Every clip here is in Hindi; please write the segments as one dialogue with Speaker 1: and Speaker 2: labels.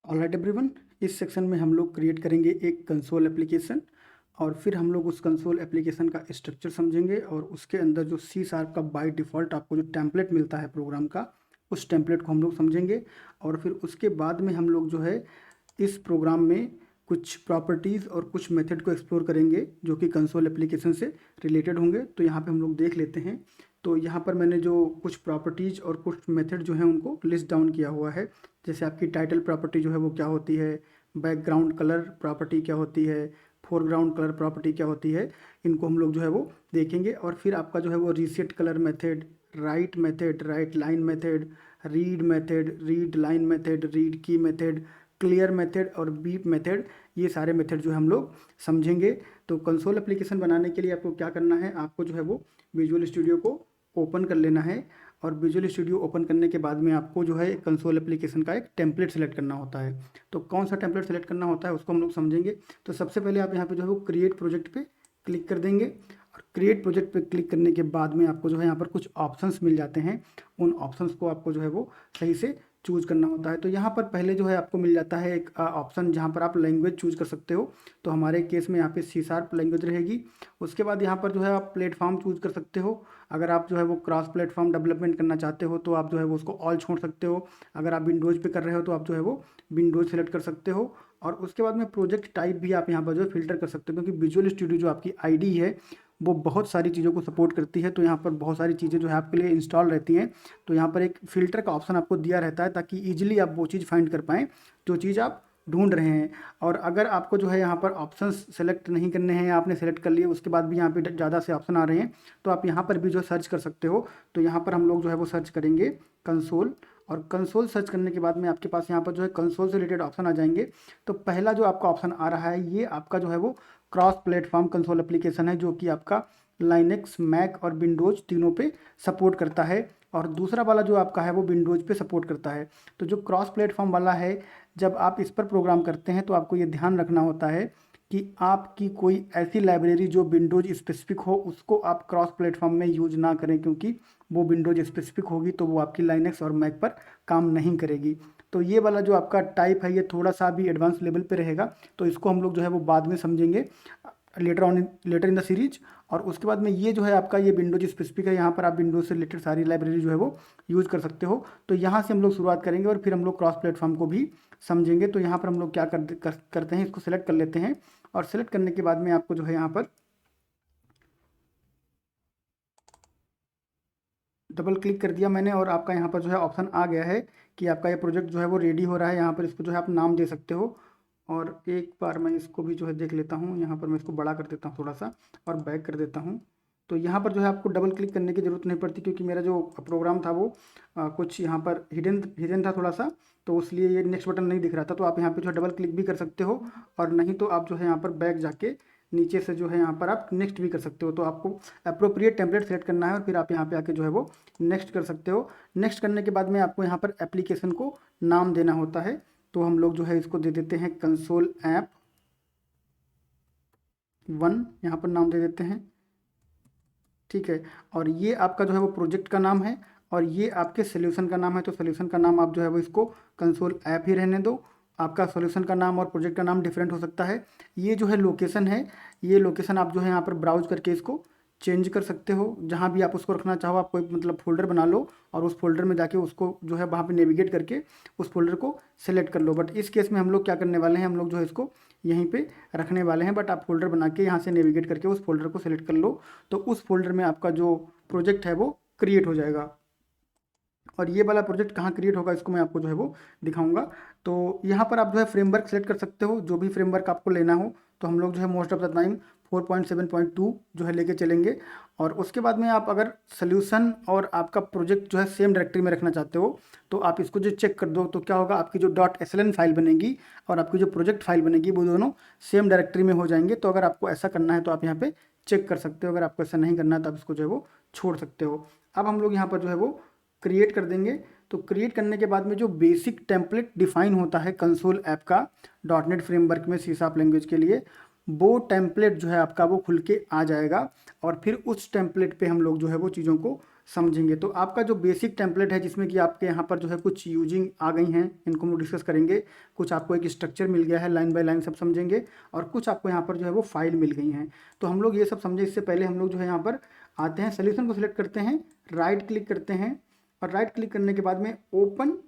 Speaker 1: ऑलराइट एवरीवन, इस सेक्शन में हम लोग क्रिएट करेंगे एक कंसोल एप्लीकेशन और फिर हम लोग उस कंसोल एप्लीकेशन का स्ट्रक्चर समझेंगे और उसके अंदर जो सी शार्प का बाय डिफ़ॉल्ट आपको जो टेम्पलेट मिलता है प्रोग्राम का, उस टेम्पलेट को हम लोग समझेंगे। और फिर उसके बाद में हम लोग जो है इस प्रोग्राम में कुछ प्रॉपर्टीज़ और कुछ मेथड को एक्सप्लोर करेंगे जो कि कंसोल एप्लीकेशन से रिलेटेड होंगे। तो यहाँ पे हम लोग देख लेते हैं। तो यहाँ पर मैंने जो कुछ प्रॉपर्टीज़ और कुछ मेथड जो हैं उनको लिस्ट डाउन किया हुआ है। जैसे आपकी टाइटल प्रॉपर्टी जो है वो क्या होती है, बैकग्राउंड कलर प्रॉपर्टी क्या होती है, फोरग्राउंड कलर प्रॉपर्टी क्या होती है, इनको हम लोग जो है वो देखेंगे। और फिर आपका जो है वो reset colour method, right line method, read line method, read की मेथड, क्लियर मेथड और बीप मेथड, ये सारे मेथड जो है हम लोग समझेंगे। तो कंसोल एप्लीकेशन बनाने के लिए आपको क्या करना है, आपको जो है वो विजुअल स्टूडियो को ओपन कर लेना है। और विजुअल स्टूडियो ओपन करने के बाद में आपको जो है कंसोल एप्लीकेशन का एक टेम्पलेट सेलेक्ट करना होता है। तो कौन सा टेम्पलेट सेलेक्ट करना होता है उसको हम लोग समझेंगे। तो सबसे पहले आप यहाँ पे जो है वो क्रिएट प्रोजेक्ट पे क्लिक कर देंगे और क्रिएट प्रोजेक्ट पे क्लिक करने के बाद में आपको जो है यहाँ पर कुछ ऑप्शंस मिल जाते हैं। उन ऑप्शंस को आपको जो है वो सही से चूज़ करना होता है। तो यहाँ पर पहले जो है आपको मिल जाता है एक ऑप्शन जहाँ पर आप लैंग्वेज चूज़ कर सकते हो। तो हमारे केस में यहाँ पे सी शार्प लैंग्वेज रहेगी। उसके बाद यहाँ पर जो है आप प्लेटफॉर्म चूज़ कर सकते हो। अगर आप जो है वो क्रॉस प्लेटफॉर्म डेवलपमेंट करना चाहते हो तो आप जो है वो उसको ऑल छोड़ सकते हो। अगर आप विंडोज़ पे कर रहे हो तो आप जो है वो विंडोज़ सेलेक्ट कर सकते हो। और उसके बाद में प्रोजेक्ट टाइप भी आप यहाँ पर जो है फ़िल्टर कर सकते हो, क्योंकि विजुअल स्टूडियो जो आपकी आईडी है वो बहुत सारी चीज़ों को सपोर्ट करती है। तो यहाँ पर बहुत सारी चीज़ें जो है आपके लिए इंस्टॉल रहती हैं। तो यहाँ पर एक फ़िल्टर का ऑप्शन आपको दिया रहता है ताकि ईजिली आप वो चीज़ फाइंड कर पाएँ जो चीज़ आप ढूंढ रहे हैं। और अगर आपको जो है यहाँ पर ऑप्शंस सेलेक्ट नहीं करने हैं या आपने सेलेक्ट कर लिए उसके बाद भी यहाँ पे ज़्यादा से ऑप्शन आ रहे हैं तो आप यहाँ पर भी जो सर्च कर सकते हो। तो यहाँ पर हम लोग जो है वो सर्च करेंगे कंसोल। और कंसोल सर्च करने के बाद में आपके पास यहाँ पर जो है कंसोल से रिलेटेड ऑप्शन आ जाएंगे। तो पहला जो आपका ऑप्शन आ रहा है ये आपका जो है वो क्रॉस प्लेटफॉर्म कंसोल एप्लीकेशन है, जो कि आपका लाइनेक्स, मैक और विंडोज़ तीनों पे सपोर्ट करता है। और दूसरा वाला जो आपका है वो विंडोज़ पे सपोर्ट करता है। तो जो क्रॉस प्लेटफॉर्म वाला है, जब आप इस पर प्रोग्राम करते हैं तो आपको ये ध्यान रखना होता है कि आपकी कोई ऐसी लाइब्रेरी जो विंडोज़ स्पेसिफिक हो उसको आप क्रॉस प्लेटफॉर्म में यूज ना करें, क्योंकि वो विंडोज़ स्पेसिफिक होगी तो वो आपकी लाइनेक्स और मैक पर काम नहीं करेगी। तो ये वाला जो आपका टाइप है ये थोड़ा सा भी एडवांस लेवल पे रहेगा। तो इसको हम लोग जो है वो बाद में समझेंगे, लेटर इन द सीरीज। और उसके बाद में ये जो है आपका ये विंडोज स्पेसिफिक है, यहाँ पर आप विंडोज से रिलेटेड सारी लाइब्रेरी जो है वो यूज़ कर सकते हो। तो यहाँ से हम लोग शुरुआत करेंगे और फिर हम लोग क्रॉस प्लेटफॉर्म को भी समझेंगे। तो यहाँ पर हम लोग क्या करते हैं, इसको सेलेक्ट कर लेते हैं। और सेलेक्ट करने के बाद में आपको जो है यहाँ पर डबल क्लिक कर दिया मैंने और आपका यहाँ पर जो है ऑप्शन आ गया है कि आपका ये प्रोजेक्ट जो है वो रेडी हो रहा है। यहाँ पर इसको जो है आप नाम दे सकते हो। और एक बार मैं इसको भी जो है देख लेता हूँ, यहाँ पर मैं इसको बड़ा कर देता हूँ थोड़ा सा और बैक कर देता हूँ। तो यहाँ पर जो है आपको डबल क्लिक करने की ज़रूरत नहीं पड़ती, क्योंकि मेरा जो प्रोग्राम था वो कुछ यहाँ पर हिडन हिडन था थोड़ा सा, तो इसलिए ये नेक्स्ट बटन नहीं दिख रहा था। तो आप यहाँ पे जो है डबल क्लिक भी कर सकते हो और नहीं तो आप जो है यहाँ पर बैक जाके नीचे से जो है यहाँ पर आप नेक्स्ट भी कर सकते हो। तो आपको अप्रोप्रिएट टेम्पलेट सेलेक्ट करना है और फिर आप यहाँ पे आके जो है वो नेक्स्ट कर सकते हो। नेक्स्ट करने के बाद में आपको यहाँ पर एप्लीकेशन को नाम देना होता है। तो हम लोग जो है इसको दे देते हैं कंसोल ऐप 1, यहाँ पर नाम दे देते हैं। ठीक है। और ये आपका जो है वो प्रोजेक्ट का नाम है और ये आपके सोल्यूशन का नाम है। तो सोल्यूशन का नाम आप जो है वो इसको कंसोल ऐप ही रहने दो। आपका सोल्यूशन का नाम और प्रोजेक्ट का नाम डिफरेंट हो सकता है। ये जो है लोकेशन है, ये लोकेशन आप जो है यहाँ पर ब्राउज करके इसको चेंज कर सकते हो। जहाँ भी आप उसको रखना चाहो, आप कोई मतलब फोल्डर बना लो और उस फोल्डर में जाके उसको जो है वहाँ पे नेविगेट करके उस फोल्डर को सेलेक्ट कर लो। बट इस केस में हम लोग क्या करने वाले हैं, हम लोग जो है इसको यहीं पे रखने वाले हैं। बट आप फोल्डर बना के यहाँ से नेविगेट करके उस फोल्डर को सेलेक्ट कर लो, तो उस फोल्डर में आपका जो प्रोजेक्ट है वो क्रिएट हो जाएगा। और ये वाला प्रोजेक्ट कहाँ क्रिएट होगा इसको मैं आपको जो है वो दिखाऊंगा। तो यहाँ पर आप जो है फ्रेमवर्क सेलेक्ट कर सकते हो, जो भी फ्रेमवर्क आपको लेना हो। तो हम लोग जो है मोस्ट ऑफ द टाइम 4.7.2 जो है लेके चलेंगे। और उसके बाद में आप अगर सोल्यूशन और आपका प्रोजेक्ट जो है सेम डायरेक्टरी में रखना चाहते हो तो आप इसको जो चेक कर दो, तो क्या होगा, आपकी जो .sln फाइल बनेगी और आपकी जो प्रोजेक्ट फाइल बनेगी वो दोनों सेम डायरेक्टरी में हो जाएंगे। तो अगर आपको ऐसा करना है तो आप यहाँ पे चेक कर सकते हो, अगर आपको ऐसा नहीं करना है तो आप इसको जो है वो छोड़ सकते हो। अब हम लोग यहाँ पर जो है वो क्रिएट कर देंगे। तो क्रिएट करने के बाद में जो बेसिक टेम्पलेट डिफाइन होता है कंसोल ऐप का .NET फ्रेमवर्क में सी शार्प लैंग्वेज के लिए, वो टेम्पलेट जो है आपका वो खुल के आ जाएगा। और फिर उस टेम्पलेट पे हम लोग जो है वो चीज़ों को समझेंगे। तो आपका जो बेसिक टेम्पलेट है जिसमें कि आपके यहाँ पर जो है कुछ यूजिंग आ गई हैं, इनको हम लोग डिस्कस करेंगे। कुछ आपको एक स्ट्रक्चर मिल गया है, लाइन बाय लाइन सब समझेंगे, और कुछ आपको यहाँ पर जो है वो फाइल मिल गई हैं। तो हम लोग ये सब समझे, इससे पहले हम लोग जो है यहाँ पर आते हैं, सोल्यूशन को सिलेक्ट करते हैं, राइट क्लिक करते हैं, और राइट क्लिक करने के बाद में open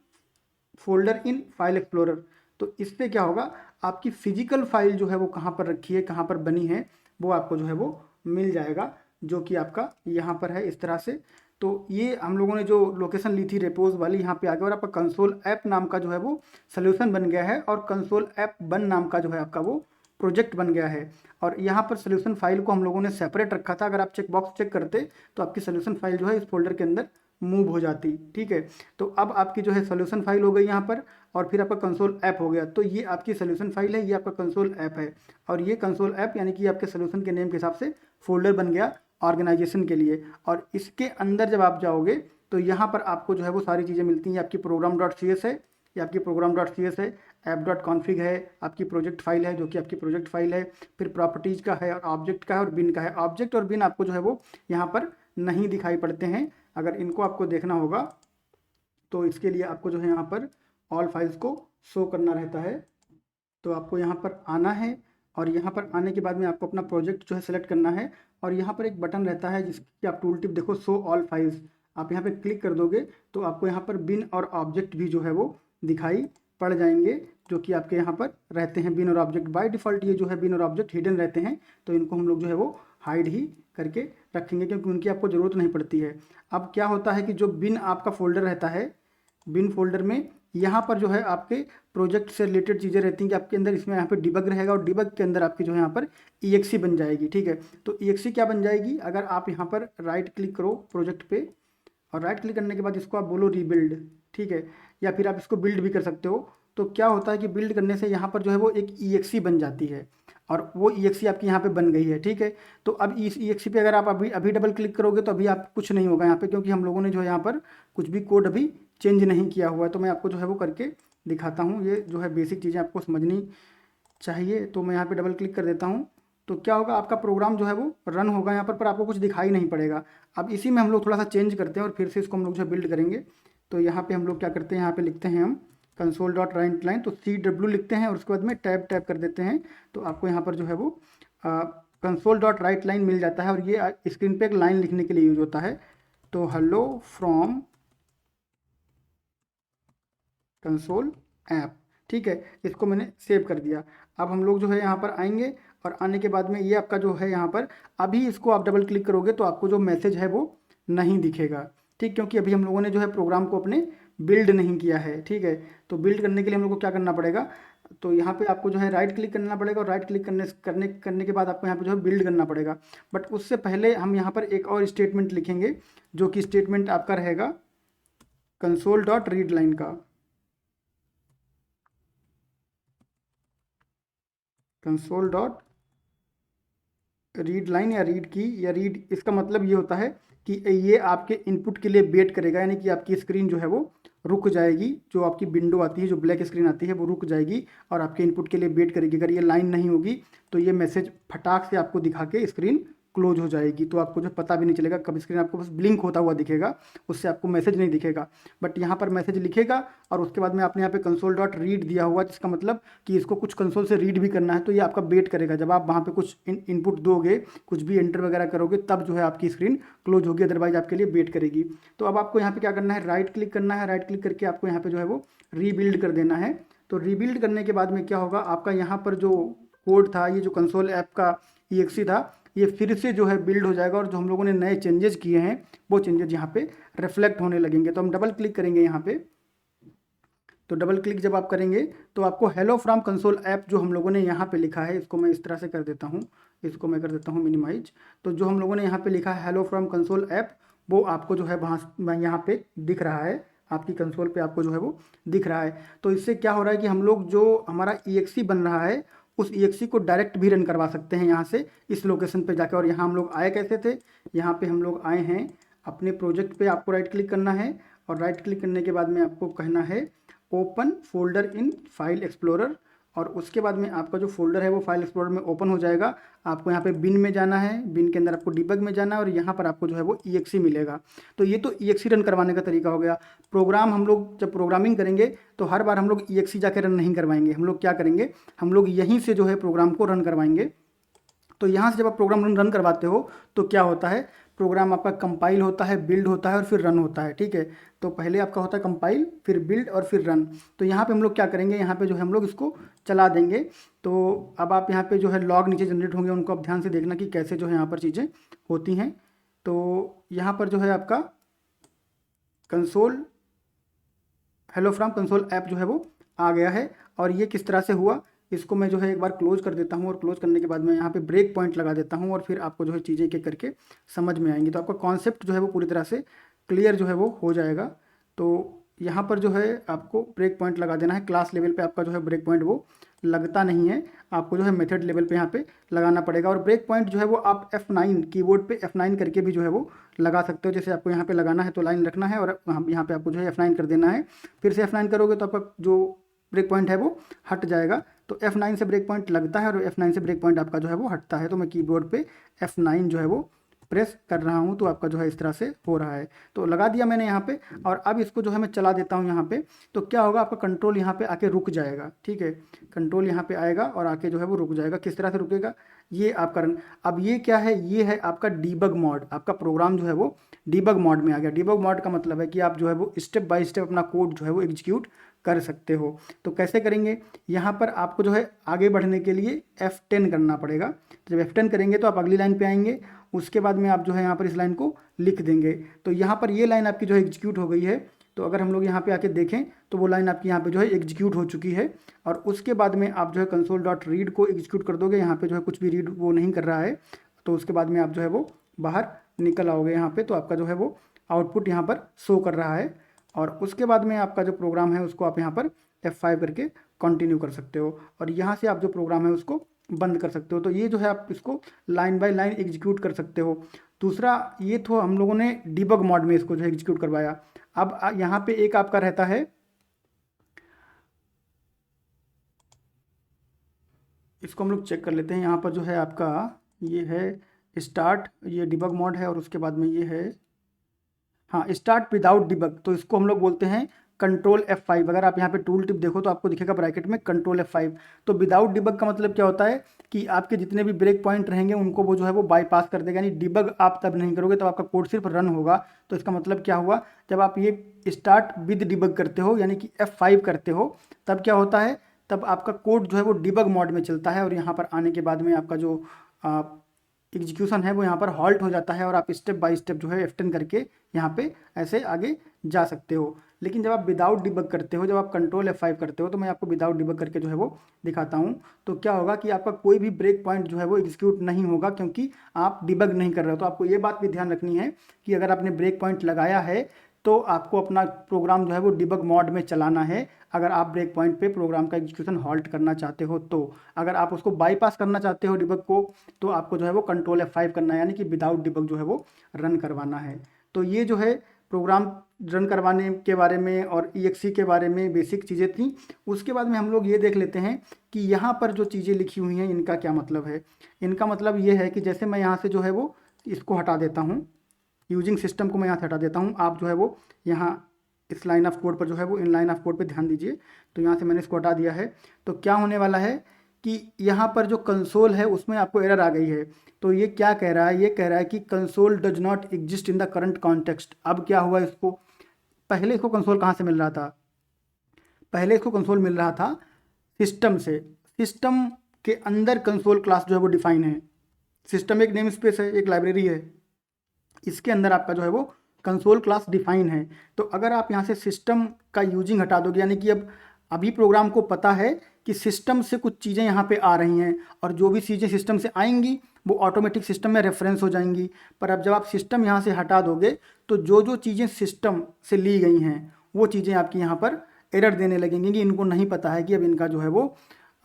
Speaker 1: folder in file explorer. तो इससे क्या होगा, आपकी फिजिकल फाइल जो है वो कहाँ पर रखी है, कहाँ पर बनी है, वो आपको जो है वो मिल जाएगा, जो कि आपका यहाँ पर है इस तरह से। तो ये हम लोगों ने जो लोकेशन ली थी रेपोज वाली, यहाँ पे आ गया, और आपका कंसोल ऐप नाम का जो है वो सोल्यूशन बन गया है, और कंसोल ऐप 1 नाम का जो है आपका वो प्रोजेक्ट बन गया है। और यहाँ पर सोल्यूशन फाइल को हम लोगों ने सेपरेट रखा था। अगर आप चेक बॉक्स चेक करते तो आपकी सोल्यूशन फाइल जो है इस फोल्डर के अंदर मूव हो जाती। ठीक है, तो अब आपकी जो है सोल्यूशन फाइल हो गई यहाँ पर, और फिर आपका कंसोल ऐप हो गया। तो ये आपकी सोल्यूशन फाइल है, ये आपका कंसोल ऐप है, और ये कंसोल ऐप यानी कि आपके सोल्यूशन के नेम के हिसाब से फोल्डर बन गया ऑर्गेनाइजेशन के लिए। और इसके अंदर जब आप जाओगे तो यहाँ पर आपको जो है वो सारी चीज़ें मिलती हैं। आपकी program.cs है, ये आपकी program.cs है, app.config है, आपकी प्रोजेक्ट फाइल है जो कि आपकी प्रोजेक्ट फाइल है, फिर प्रॉपर्टीज़ का है, और ऑब्जेक्ट का है, और बिन का है। ऑब्जेक्ट और बिन आपको जो है वो यहाँ पर नहीं दिखाई पड़ते हैं। अगर इनको आपको देखना होगा तो इसके लिए आपको जो है यहाँ पर ऑल फाइल्स को शो करना रहता है। तो आपको यहाँ पर आना है, और यहाँ पर आने के बाद में आपको अपना प्रोजेक्ट जो है सेलेक्ट करना है, और यहाँ पर एक बटन रहता है जिसकी आप टूल टिप देखो, शो ऑल फाइल्स। आप यहाँ पे क्लिक कर दोगे तो आपको यहाँ पर बिन और ऑब्जेक्ट भी जो है वो दिखाई पड़ जाएंगे, जो कि आपके यहाँ पर रहते हैं बिन और ऑब्जेक्ट। बाय डिफ़ॉल्ट ये जो है बिन और ऑब्जेक्ट हिडन रहते हैं, तो इनको हम लोग जो है वो हाइड ही करके रखेंगे, क्योंकि उनकी आपको ज़रूरत नहीं पड़ती है। अब क्या होता है कि जो बिन आपका फोल्डर रहता है, बिन फोल्डर में यहाँ पर जो है आपके प्रोजेक्ट से रिलेटेड चीज़ें रहती हैं कि आपके अंदर इसमें यहाँ पे डिबग रहेगा, और डिबग के अंदर आपकी जो है यहाँ पर EXE बन जाएगी। ठीक है, तो EXE क्या बन जाएगी, अगर आप यहाँ पर राइट क्लिक करो प्रोजेक्ट पे, और राइट क्लिक करने के बाद इसको आप बोलो रीबिल्ड। ठीक है, या फिर आप इसको बिल्ड भी कर सकते हो। तो क्या होता है कि बिल्ड करने से यहाँ पर जो है वो एक EXE बन जाती है, और वो EXE आपकी यहाँ पे बन गई है। ठीक है, तो अब इस EXE पे अगर आप अभी अभी डबल क्लिक करोगे तो अभी आप कुछ नहीं होगा यहाँ पे, क्योंकि हम लोगों ने जो है यहाँ पर कुछ भी कोड अभी चेंज नहीं किया हुआ है। तो मैं आपको जो है वो करके दिखाता हूँ। ये जो है बेसिक चीज़ें आपको समझनी चाहिए। तो मैं यहाँ पे डबल क्लिक कर देता हूँ, तो क्या होगा, आपका प्रोग्राम जो है वो रन होगा यहाँ पर आपको कुछ दिखाई नहीं पड़ेगा। अब इसी में हम लोग थोड़ा सा चेंज करते हैं, और फिर से इसको हम लोग जो है बिल्ड करेंगे। तो यहाँ पे हम लोग क्या करते हैं, यहाँ पे लिखते हैं हम console.writeline, तो CW लिखते हैं, और उसके बाद में टैब टैब कर देते हैं। तो आपको यहाँ पर जो है वो console.writeline मिल जाता है, और ये स्क्रीन पे एक लाइन लिखने के लिए यूज होता है। तो हेलो फ्रॉम कंसोल ऐप। ठीक है, इसको मैंने सेव कर दिया। अब हम लोग जो है यहाँ पर आएंगे, और आने के बाद में ये आपका जो है यहाँ पर अभी इसको आप डबल क्लिक करोगे तो आपको जो मैसेज है वो नहीं दिखेगा। ठीक, क्योंकि अभी हम लोगों ने जो है प्रोग्राम को अपने बिल्ड नहीं किया है। ठीक है, तो बिल्ड करने के लिए हम लोग को क्या करना पड़ेगा, तो यहाँ पे आपको जो है राइट क्लिक करना पड़ेगा, और राइट क्लिक करने के बाद आपको यहाँ पे जो है बिल्ड करना पड़ेगा। बट उससे पहले हम यहाँ पर एक और स्टेटमेंट लिखेंगे, जो कि स्टेटमेंट आपका रहेगा console.readline का। console.readline या रीड की या रीड, इसका मतलब ये होता है कि ये आपके इनपुट के लिए वेट करेगा, यानी कि आपकी स्क्रीन जो है वो रुक जाएगी। जो आपकी विंडो आती है, जो ब्लैक स्क्रीन आती है, वो रुक जाएगी और आपके इनपुट के लिए वेट करेगी। अगर ये लाइन नहीं होगी तो ये मैसेज फटाक से आपको दिखा के स्क्रीन क्लोज हो जाएगी, तो आपको जो पता भी नहीं चलेगा कब स्क्रीन आपको बस ब्लिंक होता हुआ दिखेगा, उससे आपको मैसेज नहीं दिखेगा। बट यहाँ पर मैसेज लिखेगा, और उसके बाद में आपने यहाँ पे console.read दिया हुआ, जिसका मतलब कि इसको कुछ कंसोल से रीड भी करना है। तो ये आपका वेट करेगा, जब आप वहाँ पे कुछ इनपुट दोगे, कुछ भी एंटर वगैरह करोगे, तब जो है आपकी स्क्रीन क्लोज होगी, अदरवाइज आपके लिए वेट करेगी। तो अब आपको यहाँ पे क्या करना है, राइट क्लिक करना है, राइट क्लिक करके आपको यहाँ पे जो है वो रीबिल्ड कर देना है। तो रीबिल्ड करने के बाद में क्या होगा, आपका यहाँ पर जो कोड था, ये जो कंसोल ऐप का EXE था, ये फिर से जो है बिल्ड हो जाएगा, और जो हम लोगों ने नए चेंजेस किए हैं वो चेंजेस यहाँ पे रिफ्लेक्ट होने लगेंगे। तो हम डबल क्लिक करेंगे यहाँ पे। तो डबल क्लिक जब आप करेंगे तो आपको हेलो फ्रॉम कंसोल ऐप जो हम लोगों ने यहाँ पे लिखा है, इसको मैं इस तरह से कर देता हूँ, इसको मैं कर देता हूँ मिनिमाइज। तो जो हम लोगों ने यहाँ पे लिखा है हेलो फ्रॉम कंसोल ऐप, वो आपको जो है वहाँ यहाँ पे दिख रहा है, आपकी कंसोल पे आपको जो है वो दिख रहा है। तो इससे क्या हो रहा है कि हम लोग जो हमारा EXE बन रहा है, उस EXE को डायरेक्ट भी रन करवा सकते हैं यहाँ से, इस लोकेशन पे जाकर। और यहाँ हम लोग आए कैसे थे, यहाँ पे हम लोग आए हैं अपने प्रोजेक्ट पे, आपको राइट क्लिक करना है, और राइट क्लिक करने के बाद में आपको कहना है open folder in file explorer, और उसके बाद में आपका जो फोल्डर है वो फाइल एक्सप्लोरर में ओपन हो जाएगा। आपको यहाँ पे बिन में जाना है, बिन के अंदर आपको डिबग में जाना है और यहाँ पर आपको जो है वो EXE मिलेगा। तो ये तो EXE रन करवाने का तरीका हो गया। प्रोग्राम हम लोग जब प्रोग्रामिंग करेंगे तो हर बार हम लोग EXE जाकर रन नहीं करवाएंगे। हम लोग क्या करेंगे, हम लोग यहीं से जो है प्रोग्राम को रन करवाएंगे। तो यहाँ से जब आप प्रोग्राम रन करवाते हो तो क्या होता है, प्रोग्राम आपका कंपाइल होता है, बिल्ड होता है और फिर रन होता है। ठीक है, तो पहले आपका होता है कंपाइल, फिर बिल्ड और फिर रन। तो यहाँ पे हम लोग क्या करेंगे, यहाँ पे जो है हम लोग इसको चला देंगे। तो अब आप यहाँ पे जो है लॉग नीचे जनरेट होंगे, उनको आप ध्यान से देखना कि कैसे जो है यहाँ पर चीज़ें होती हैं। तो यहाँ पर जो है आपका console hello from console app जो है वो आ गया है। और ये किस तरह से हुआ, इसको मैं जो है एक बार क्लोज कर देता हूँ और क्लोज करने के बाद मैं यहाँ पे ब्रेक पॉइंट लगा देता हूँ और फिर आपको जो है चीज़ें एक एक करके समझ में आएंगी। तो आपका कॉन्सेप्ट जो है वो पूरी तरह से क्लियर जो है वो हो जाएगा। तो यहाँ पर जो है आपको ब्रेक पॉइंट लगा देना है। क्लास लेवल पे आपका जो है ब्रेक पॉइंट वो लगता नहीं है, आपको जो है मेथड लेवल पे यहाँ पे लगाना पड़ेगा। और ब्रेक पॉइंट जो है वो आप F9 कीबोर्ड पे F9 करके भी जो है वो लगा सकते हो। जैसे आपको यहाँ पे लगाना है तो लाइन रखना है और यहाँ पे आपको जो है F9 कर देना है। फिर से F9 करोगे तो आपका जो ब्रेक पॉइंट है वो हट जाएगा। तो F9 से ब्रेक पॉइंट लगता है और F9 से ब्रेक पॉइंट आपका जो है वो हटता है। तो मैं कीबोर्ड पे F9 जो है वो प्रेस कर रहा हूँ, तो आपका जो है इस तरह से हो रहा है। तो लगा दिया मैंने यहाँ पे और अब इसको जो है मैं चला देता हूँ यहाँ पे। तो क्या होगा, आपका कंट्रोल यहाँ पे आके रुक जाएगा। ठीक है, कंट्रोल यहाँ पे आएगा और आके जो है वो रुक जाएगा। किस तरह से रुकेगा, ये आपका रन। अब ये क्या है, ये है आपका डीबग मोड। आपका प्रोग्राम जो है वो डीबग मोड में आ गया। डीबग मोड का मतलब है कि आप जो है वो स्टेप बाय स्टेप अपना कोड जो है वो एग्जीक्यूट कर सकते हो। तो कैसे करेंगे, यहाँ पर आपको जो है आगे बढ़ने के लिए F10 करना पड़ेगा। जब F10 करेंगे तो आप अगली लाइन पे आएंगे। उसके बाद में आप जो है यहाँ पर इस लाइन को लिख देंगे। तो यहाँ पर ये लाइन आपकी जो है एग्जीक्यूट हो गई है। तो अगर हम लोग यहाँ पे आके देखें तो वो लाइन आपकी यहाँ पे जो है एग्जीक्यूट हो चुकी है। और उसके बाद में आप जो है console.read को एग्जीक्यूट कर दोगे। यहाँ पे जो है कुछ भी रीड वो नहीं कर रहा है। तो उसके बाद में आप जो है वो बाहर निकल आओगे यहाँ पे। तो आपका जो है वो आउटपुट यहाँ पर शो कर रहा है। और उसके बाद में आपका जो प्रोग्राम है उसको आप यहाँ पर F5 करके कंटिन्यू कर सकते हो और यहाँ से आप जो प्रोग्राम है उसको बंद कर सकते हो। तो ये जो है आप इसको लाइन बाय लाइन एग्जीक्यूट कर सकते हो। दूसरा, ये तो हम लोगों ने डिबग मोड में इसको जो है एग्जीक्यूट करवाया। अब यहाँ पे एक आपका रहता है, इसको हम लोग चेक कर लेते हैं। यहाँ पर जो है आपका ये है स्टार्ट, ये डिबग मोड है और उसके बाद में ये है हाँ स्टार्ट विदाउट डिबग। तो इसको हम लोग बोलते हैं कंट्रोल F5। अगर आप यहाँ पे टूल टिप देखो तो आपको दिखेगा ब्रैकेट में कंट्रोल F5। तो विदाउट डिबग का मतलब क्या होता है कि आपके जितने भी ब्रेक पॉइंट रहेंगे उनको वो जो है वो बाईपास कर देगा। यानी डिबग आप तब नहीं करोगे, तब आपका कोड सिर्फ रन होगा। तो इसका मतलब क्या हुआ, जब आप ये स्टार्ट विद डिबग करते हो यानी कि F5 करते हो, तब क्या होता है, तब आपका कोड जो है वो डिबग मोड में चलता है। और यहाँ पर आने के बाद में आपका जो एग्जीक्यूशन है वो यहाँ पर हॉल्ट हो जाता है और आप स्टेप बाय स्टेप जो है F10 करके यहाँ पे ऐसे आगे जा सकते हो। लेकिन जब आप विदाउट डिबग करते हो, जब आप कंट्रोल F5 करते हो, तो मैं आपको विदाउट डिबग करके जो है वो दिखाता हूँ। तो क्या होगा कि आपका कोई भी ब्रेक पॉइंट जो है वो एग्जीक्यूट नहीं होगा, क्योंकि आप डिबग नहीं कर रहे हो। तो आपको ये बात भी ध्यान रखनी है कि अगर आपने ब्रेक पॉइंट लगाया है तो आपको अपना प्रोग्राम जो है वो डिबग मोड में चलाना है। अगर आप ब्रेक पॉइंट पे प्रोग्राम का एग्जीक्यूशन हॉल्ट करना चाहते हो तो, अगर आप उसको बाईपास करना चाहते हो डिबग को, तो आपको जो है वो कंट्रोल F5 करना है, यानी कि विदाउट डिबग जो है वो रन करवाना है। तो ये जो है प्रोग्राम रन करवाने के बारे में और EXE के बारे में बेसिक चीज़ें थी। उसके बाद में हम लोग ये देख लेते हैं कि यहाँ पर जो चीज़ें लिखी हुई हैं इनका क्या मतलब है। इनका मतलब ये है कि जैसे मैं यहाँ से जो है वो इसको हटा देता हूँ, यूजिंग सिस्टम को मैं यहाँ से हटा देता हूँ। आप जो है वो यहाँ इस लाइन ऑफ कोड पर जो है वो इन लाइन ऑफ कोड पे ध्यान दीजिए। तो यहाँ से मैंने इसको हटा दिया है। तो क्या होने वाला है कि यहाँ पर जो कंसोल है उसमें आपको एरर आ गई है। तो ये क्या कह रहा है, ये कह रहा है कि console does not exist in the current context. अब क्या हुआ, इसको पहले इसको कंसोल कहाँ से मिल रहा था, पहले इसको कंसोल मिल रहा था सिस्टम से। सिस्टम के अंदर कंसोल क्लास जो है वो डिफाइन है। सिस्टम एक नेम स्पेस है, एक लाइब्रेरी है, इसके अंदर आपका जो है वो कंसोल क्लास डिफाइन है। तो अगर आप यहाँ से सिस्टम का यूजिंग हटा दोगे, यानी कि अब अभी प्रोग्राम को पता है कि सिस्टम से कुछ चीज़ें यहाँ पे आ रही हैं और जो भी चीज़ें सिस्टम से आएंगी वो ऑटोमेटिक सिस्टम में रेफरेंस हो जाएंगी। पर अब जब आप सिस्टम यहाँ से हटा दोगे तो जो जो चीज़ें सिस्टम से ली गई हैं वो चीज़ें आपकी यहाँ पर एरर देने लगेंगी कि इनको नहीं पता है कि अब इनका जो है वो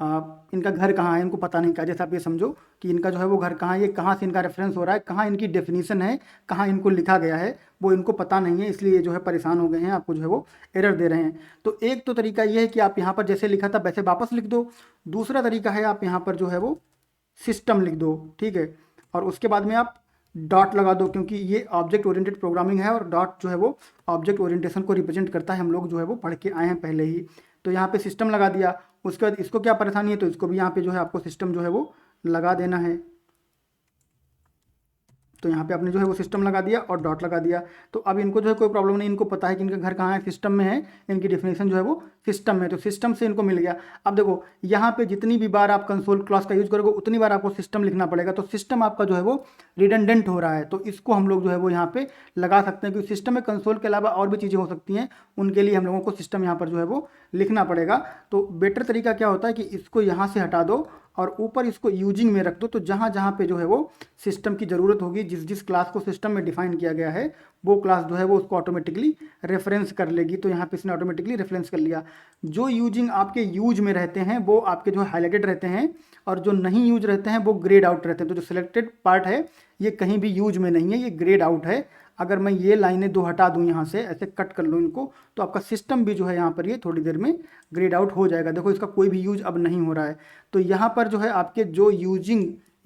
Speaker 1: इनका घर कहाँ है इनको पता नहीं का, जैसे आप ये समझो कि इनका जो है वो घर कहाँ है, ये कहाँ से इनका रेफरेंस हो रहा है, कहाँ इनकी डेफिनेशन है, कहाँ इनको लिखा गया है, वो इनको पता नहीं है, इसलिए जो है परेशान हो गए हैं, आपको जो है वो एरर दे रहे हैं। तो एक तो तरीका ये है कि आप यहाँ पर जैसे लिखा था वैसे वापस लिख दो। दूसरा तरीका है आप यहाँ पर जो है वो सिस्टम लिख दो, ठीक है, और उसके बाद में आप डॉट लगा दो, क्योंकि ये ऑब्जेक्ट ओरिएंटेड प्रोग्रामिंग है और डॉट जो है वो ऑब्जेक्ट ओरिएंटेशन को रिप्रेजेंट करता है, हम लोग जो है वो पढ़ के आए हैं पहले ही। तो यहाँ पे सिस्टम लगा दिया। उसके बाद इसको क्या परेशानी है, तो इसको भी यहाँ पे जो है आपको सिस्टम जो है वो लगा देना है। तो यहाँ पे आपने जो है वो सिस्टम लगा दिया और डॉट लगा दिया। तो अब इनको जो है कोई प्रॉब्लम नहीं, इनको पता है कि इनका घर कहाँ है, सिस्टम में है, इनकी डेफिनेशन जो है वो सिस्टम में है, तो सिस्टम से इनको मिल गया। अब देखो यहाँ पे जितनी भी बार आप कंसोल क्लास का यूज करोगे उतनी बार आपको सिस्टम लिखना पड़ेगा, तो सिस्टम आपका जो है वो रिडंडेंट हो रहा है, तो इसको हम लोग जो है वो यहाँ पे लगा सकते हैं, क्योंकि सिस्टम में कंसोल के अलावा और भी चीज़ें हो सकती हैं, उनके लिए हम लोगों को सिस्टम यहाँ पर जो है वो लिखना पड़ेगा। तो बेटर तरीका क्या होता है कि इसको यहाँ से हटा दो और ऊपर इसको यूजिंग में रख दो, तो जहाँ जहाँ पे जो है वो सिस्टम की ज़रूरत होगी, जिस जिस क्लास को सिस्टम में डिफाइन किया गया है वो क्लास जो है वो उसको ऑटोमेटिकली रेफरेंस कर लेगी। तो यहाँ पे इसने ऑटोमेटिकली रेफरेंस कर लिया। जो यूजिंग आपके यूज में रहते हैं वो आपके जो है हाईलाइटेड रहते हैं, और जो नहीं यूज रहते हैं वो ग्रेड आउट रहते हैं। तो जो सिलेक्टेड पार्ट है ये कहीं भी यूज में नहीं है, ये ग्रेड आउट है। अगर मैं ये लाइनें दो हटा दूं यहाँ से, ऐसे कट कर लूँ इनको, तो आपका सिस्टम भी जो है यहाँ पर ये थोड़ी देर में ग्रेड आउट हो जाएगा। देखो इसका कोई भी यूज अब नहीं हो रहा है। तो यहाँ पर जो है आपके जो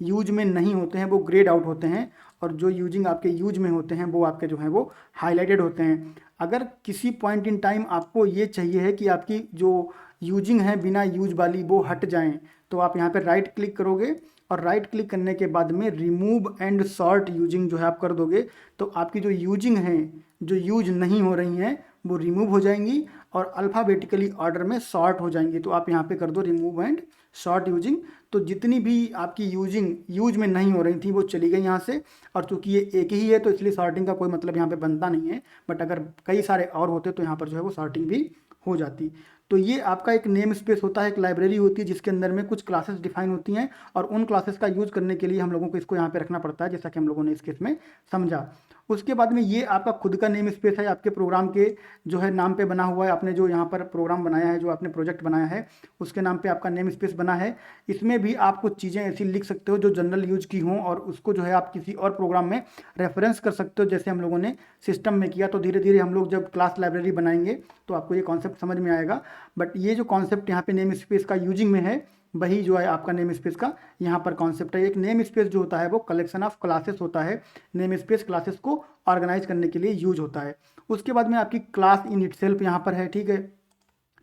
Speaker 1: यूज में नहीं होते हैं वो ग्रेड आउट होते हैं, और जो यूजिंग आपके यूज में होते हैं वो आपके जो हैं वो हाईलाइटेड होते हैं। अगर किसी पॉइंट इन टाइम आपको ये चाहिए है कि आपकी जो यूजिंग है बिना यूज वाली वो हट जाएं, तो आप यहाँ पर राइट क्लिक करोगे और राइट क्लिक करने के बाद में रिमूव एंड सॉर्ट यूजिंग जो है आप कर दोगे, तो आपकी जो यूजिंग हैं जो यूज नहीं हो रही हैं वो रिमूव हो जाएंगी और अल्फ़ाबेटिकली ऑर्डर में सॉर्ट हो जाएंगी। तो आप यहाँ पे कर दो रिमूव एंड सॉर्ट यूजिंग, तो जितनी भी आपकी यूजिंग यूज में नहीं हो रही थी वो चली गई यहाँ से। और चूंकि ये एक ही है तो इसलिए सॉर्टिंग का कोई मतलब यहाँ पे बनता नहीं है, बट अगर कई सारे और होते तो यहाँ पर जो है वो सॉर्टिंग भी हो जाती। तो ये आपका एक नेम स्पेस होता है, एक लाइब्रेरी होती है जिसके अंदर में कुछ क्लासेस डिफाइन होती हैं, और उन क्लासेस का यूज करने के लिए हम लोगों को इसको यहाँ पे रखना पड़ता है, जैसा कि हम लोगों ने इस केस में समझा। उसके बाद में ये आपका खुद का नेम स्पेस है, आपके प्रोग्राम के जो है नाम पे बना हुआ है। आपने जो यहाँ पर प्रोग्राम बनाया है, जो आपने प्रोजेक्ट बनाया है उसके नाम पे आपका नेम स्पेस बना है। इसमें भी आप कुछ चीज़ें ऐसी लिख सकते हो जो जनरल यूज की हों, और उसको जो है आप किसी और प्रोग्राम में रेफरेंस कर सकते हो, जैसे हम लोगों ने सिस्टम में किया। तो धीरे धीरे हम लोग जब क्लास लाइब्रेरी बनाएंगे तो आपको ये कॉन्सेप्ट समझ में आएगा। बट ये जो कॉन्सेप्ट यहाँ पे नेम स्पेस का यूजिंग में है वही जो है आपका नेम स्पेस का यहाँ पर कॉन्सेप्ट है। एक नेम स्पेस जो होता है वो कलेक्शन ऑफ क्लासेस होता है, नेम स्पेस क्लासेस को ऑर्गेनाइज करने के लिए यूज होता है। उसके बाद में आपकी क्लास इन इटसेल्फ यहाँ पर है, ठीक है।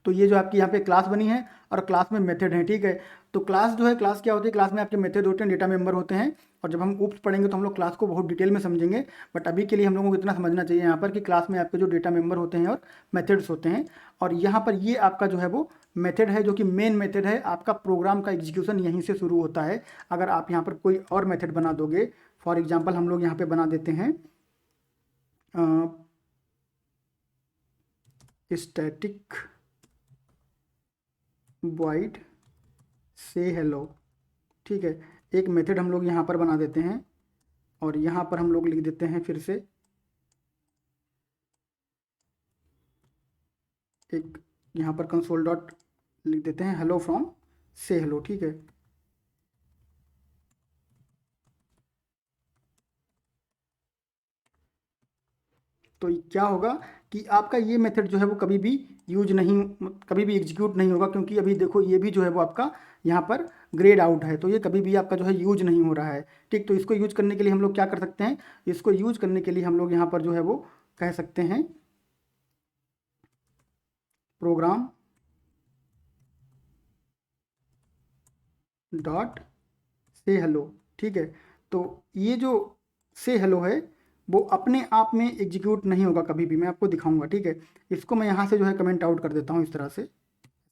Speaker 1: तो ये जो आपकी यहाँ पे क्लास बनी है और क्लास में मेथड है, ठीक है। तो क्लास जो है, क्लास क्या होती है, क्लास में आपके मेथड होते हैं, डेटा मेंबर होते हैं, और जब हम ऊप्स पढ़ेंगे तो हम लोग क्लास को बहुत डिटेल में समझेंगे। बट अभी के लिए हम लोगों को इतना समझना चाहिए यहाँ पर कि क्लास में आपके जो डेटा मेंबर होते हैं और मेथड्स होते हैं, और यहाँ पर ये आपका जो है वो मेथड है जो कि मेन मेथड है। आपका प्रोग्राम का एग्जीक्यूशन यहीं से शुरू होता है। अगर आप यहाँ पर कोई और मेथड बना दोगे, फॉर एग्जाम्पल हम लोग यहाँ पर बना देते हैं स्टैटिक वॉइड से हेलो, ठीक है। एक मेथड हम लोग यहाँ पर बना देते हैं और यहाँ पर हम लोग लिख देते हैं फिर से एक, यहाँ पर कंसोल डॉट लिख देते हैं हेलो फ्रॉम से हेलो, ठीक है। तो क्या होगा कि आपका ये मेथड जो है वो कभी भी यूज नहीं, कभी भी एग्जीक्यूट नहीं होगा, क्योंकि अभी देखो ये भी जो है वो आपका यहाँ पर ग्रेड आउट है, तो ये कभी भी आपका जो है यूज नहीं हो रहा है, ठीक। तो इसको यूज करने के लिए हम लोग क्या कर सकते हैं, इसको यूज करने के लिए हम लोग यहाँ पर जो है वो कह सकते हैं प्रोग्राम डॉट से हेलो, ठीक है। तो ये जो से हेलो है वो अपने आप में एग्जीक्यूट नहीं होगा कभी भी, मैं आपको दिखाऊंगा, ठीक है। इसको मैं यहाँ से जो है कमेंट आउट कर देता हूँ, इस तरह से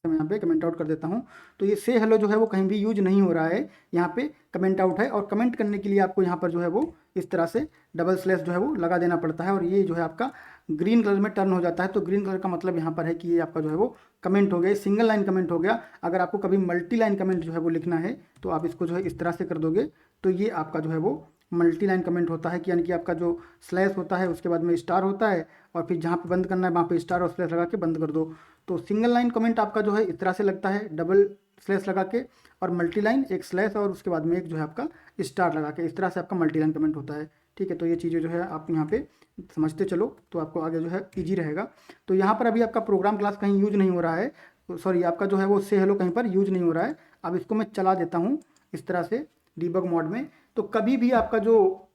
Speaker 1: मैं यहाँ पे कमेंट आउट कर देता हूँ। तो ये से हेलो जो है वो कहीं भी यूज नहीं हो रहा है, यहाँ पे कमेंट आउट है। और कमेंट करने के लिए आपको यहाँ पर जो है वो इस तरह से डबल स्लैश जो है वो लगा देना पड़ता है, और ये जो है आपका ग्रीन कलर में टर्न हो जाता है। तो ग्रीन कलर का मतलब यहाँ पर है कि ये आपका जो है वो कमेंट हो गया, सिंगल लाइन कमेंट हो गया। अगर आपको कभी मल्टी लाइन कमेंट जो है वो लिखना है तो आप इसको जो है इस तरह से कर दोगे, तो ये आपका जो है वो मल्टी लाइन कमेंट होता है, कि यानी कि आपका जो स्लैश होता है उसके बाद में स्टार होता है, और फिर जहाँ पे बंद करना है वहाँ पे स्टार और स्लैश लगा के बंद कर दो। तो सिंगल लाइन कमेंट आपका जो है इस तरह से लगता है, डबल स्लैश लगा के, और मल्टी लाइन एक स्लैश और उसके बाद में एक जो है आपका स्टार लगा के, इस तरह से आपका मल्टी लाइन कमेंट होता है। ठीक है, तो ये चीज़ें जो है आप यहाँ पे समझते चलो तो आपको आगे जो है ईजी रहेगा। तो यहाँ पर अभी आपका प्रोग्राम क्लास कहीं यूज नहीं हो रहा है, सॉरी आपका जो है वो से हेलो कहीं पर यूज नहीं हो रहा है। अब इसको मैं चला देता हूँ इस तरह से डीबग मोड में। तो कभी भी आपका जो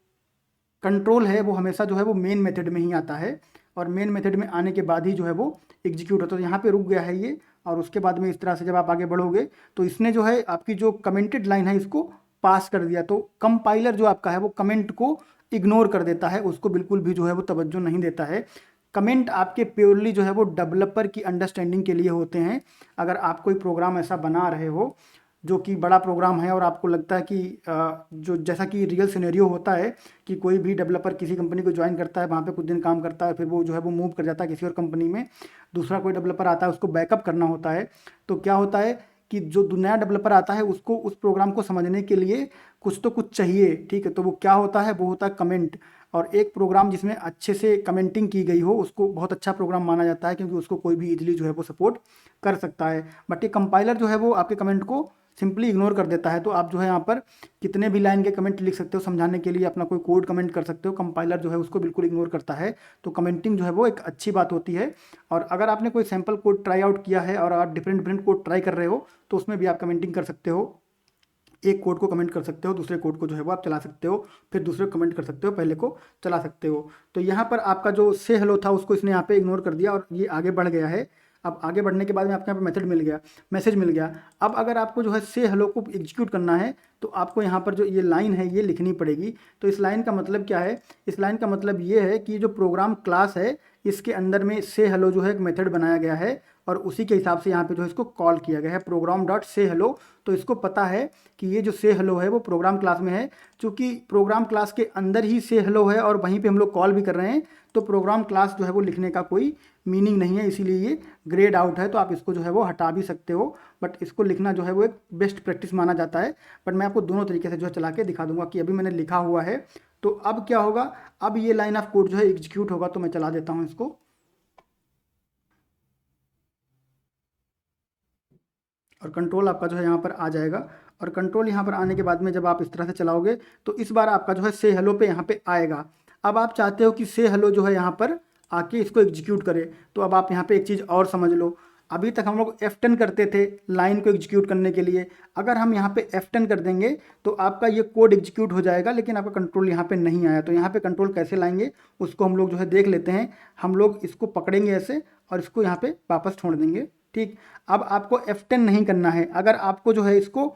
Speaker 1: कंट्रोल है वो हमेशा जो है वो मेन मेथड में ही आता है, और मेन मेथड में आने के बाद ही जो है वो एग्जीक्यूट होता है। तो यहाँ पे रुक गया है ये, और उसके बाद में इस तरह से जब आप आगे बढ़ोगे तो इसने जो है आपकी जो कमेंटेड लाइन है इसको पास कर दिया। तो कंपाइलर जो आपका है वो कमेंट को इग्नोर कर देता है, उसको बिल्कुल भी जो है वो तवज्जो नहीं देता है। कमेंट आपके प्योरली जो है वो डेवलपर की अंडरस्टैंडिंग के लिए होते हैं। अगर आप कोई प्रोग्राम ऐसा बना रहे हो जो कि बड़ा प्रोग्राम है और आपको लगता है कि जो जैसा कि रियल सिनेरियो होता है कि कोई भी डेवलपर किसी कंपनी को ज्वाइन करता है, वहाँ पे कुछ दिन काम करता है, फिर वो जो है वो मूव कर जाता है किसी और कंपनी में, दूसरा कोई डेवलपर आता है उसको बैकअप करना होता है। तो क्या होता है कि जो नया डेवलपर आता है उसको उस प्रोग्राम को समझने के लिए कुछ तो कुछ चाहिए। ठीक है, तो वो क्या होता है, वो होता है कमेंट। और एक प्रोग्राम जिसमें अच्छे से कमेंटिंग की गई हो उसको बहुत अच्छा प्रोग्राम माना जाता है, क्योंकि उसको कोई भी इजीली जो है वो सपोर्ट कर सकता है। बट ये कंपाइलर जो है वो आपके कमेंट को सिंपली इग्नोर कर देता है। तो आप जो है यहाँ पर कितने भी लाइन के कमेंट लिख सकते हो, समझाने के लिए अपना कोई कोड कमेंट कर सकते हो, कंपाइलर जो है उसको बिल्कुल इग्नोर करता है। तो कमेंटिंग जो है वो एक अच्छी बात होती है। और अगर आपने कोई सैम्पल कोड ट्राई आउट किया है और आप डिफरेंट डिफरेंट कोड ट्राई कर रहे हो तो उसमें भी आप कमेंटिंग कर सकते हो। एक कोड को कमेंट कर सकते हो, दूसरे कोड को जो है वो आप चला सकते हो, फिर दूसरे को कमेंट कर सकते हो, पहले को चला सकते हो। तो यहाँ पर आपका जो से हेलो था उसको इसने यहाँ पे इग्नोर कर दिया और ये आगे बढ़ गया है। अब आगे बढ़ने के बाद में आपके यहाँ पे मेथड मिल गया, मैसेज मिल गया। अब अगर आपको जो है से हेलो को एग्जीक्यूट करना है तो आपको यहाँ पर जो ये लाइन है ये लिखनी पड़ेगी। तो इस लाइन का मतलब क्या है, इस लाइन का मतलब ये है कि जो प्रोग्राम क्लास है इसके अंदर में से हेलो जो है एक मेथड बनाया गया है, और उसी के हिसाब से यहाँ पे जो है इसको कॉल किया गया है प्रोग्राम डॉट से हेलो। तो इसको पता है कि ये जो से हेलो है वो प्रोग्राम क्लास में है, क्योंकि प्रोग्राम क्लास के अंदर ही से हेलो है और वहीं पे हम लोग कॉल भी कर रहे हैं। तो प्रोग्राम क्लास जो है वो लिखने का कोई मीनिंग नहीं है, इसीलिए ये ग्रेड आउट है। तो आप इसको जो है वो हटा भी सकते हो, बट इसको लिखना जो है वो एक बेस्ट प्रैक्टिस माना जाता है। बट मैं आपको दोनों तरीके से जो है चला के दिखा दूंगा कि अभी मैंने लिखा हुआ है। तो अब क्या होगा, अब ये लाइन ऑफ कोड जो है एग्जीक्यूट होगा। तो मैं चला देता हूँ इसको, और कंट्रोल आपका जो है यहाँ पर आ जाएगा। और कंट्रोल यहाँ पर आने के बाद में जब आप इस तरह से चलाओगे तो इस बार आपका जो है से हेलो पे यहाँ पे आएगा। अब आप चाहते हो कि से हेलो जो है यहाँ पर आके इसको एग्जीक्यूट करे। तो अब आप यहाँ पे एक चीज़ और समझ लो, अभी तक हम लोग F10 करते थे लाइन को एग्जीक्यूट करने के लिए। अगर हम यहाँ पे F10 कर देंगे तो आपका ये कोड एग्जीक्यूट हो जाएगा, लेकिन आपका कंट्रोल यहाँ पे नहीं आया। तो यहाँ पे कंट्रोल कैसे लाएंगे उसको हम लोग जो है देख लेते हैं। हम लोग इसको पकड़ेंगे ऐसे और इसको यहाँ पे वापस छोड़ देंगे। ठीक, अब आपको F10 नहीं करना है। अगर आपको जो है इसको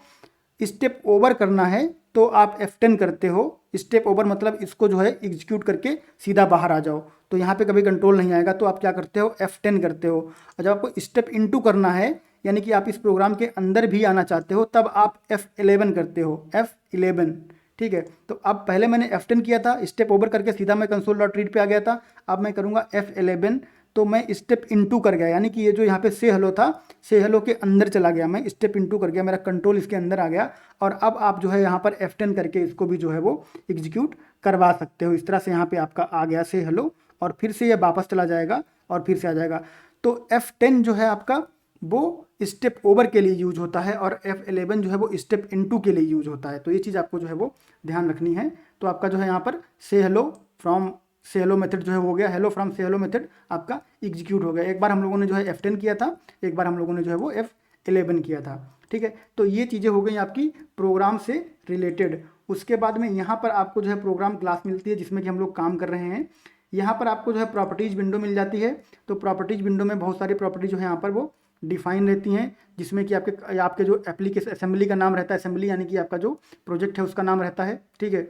Speaker 1: स्टेप ओवर करना है तो आप F10 करते हो। स्टेप ओवर मतलब इसको जो है एग्जीक्यूट करके सीधा बाहर आ जाओ। तो यहाँ पे कभी कंट्रोल नहीं आएगा, तो आप क्या करते हो F10 करते हो। और जब आपको स्टेप इनटू करना है, यानी कि आप इस प्रोग्राम के अंदर भी आना चाहते हो, तब आप F11 करते हो, F11। ठीक है, तो अब पहले मैंने F10 किया था, स्टेप ओवर करके सीधा मैं कंसोल डॉट रीड पे आ गया था। अब मैं करूँगा F11, तो मैं स्टेप इनटू कर गया, यानी कि ये जो यहाँ पे से हेलो था, से हेलो के अंदर चला गया, मैं स्टेप इनटू कर गया, मेरा कंट्रोल इसके अंदर आ गया। और अब आप जो है यहाँ पर F10 करके इसको भी जो है वो एग्जीक्यूट करवा सकते हो। इस तरह से यहाँ पे आपका आ गया से हेलो, और फिर से ये वापस चला जाएगा और फिर से आ जाएगा। तो F10 जो है आपका वो स्टेप ओवर के लिए यूज होता है, और F11 जो है वो स्टेप इनटू के लिए यूज होता है। तो ये चीज़ आपको जो है वो ध्यान रखनी है। तो आपका जो है यहाँ पर से हेलो फ्रॉम से हेलो मेथड जो है हो गया, हेलो फ्रॉम से हेलो मेथड आपका एग्जीक्यूट हो गया। एक बार हम लोगों ने जो है F10 किया था, एक बार हम लोगों ने जो है वो F11 किया था। ठीक है, तो ये चीज़ें हो गई आपकी प्रोग्राम से रिलेटेड। उसके बाद में यहाँ पर आपको जो है प्रोग्राम क्लास मिलती है जिसमें कि हम लोग काम कर रहे हैं। यहाँ पर आपको जो है प्रॉपर्टीज़ विंडो मिल जाती है। तो प्रॉपर्टीज़ विंडो में बहुत सारी प्रॉपर्टी जो है यहाँ पर वो डिफाइन रहती हैं, जिसमें कि आपके जो एप्लीकेशन असेंबली का नाम रहता है, असेंबली यानी कि आपका जो प्रोजेक्ट है उसका नाम रहता है। ठीक है,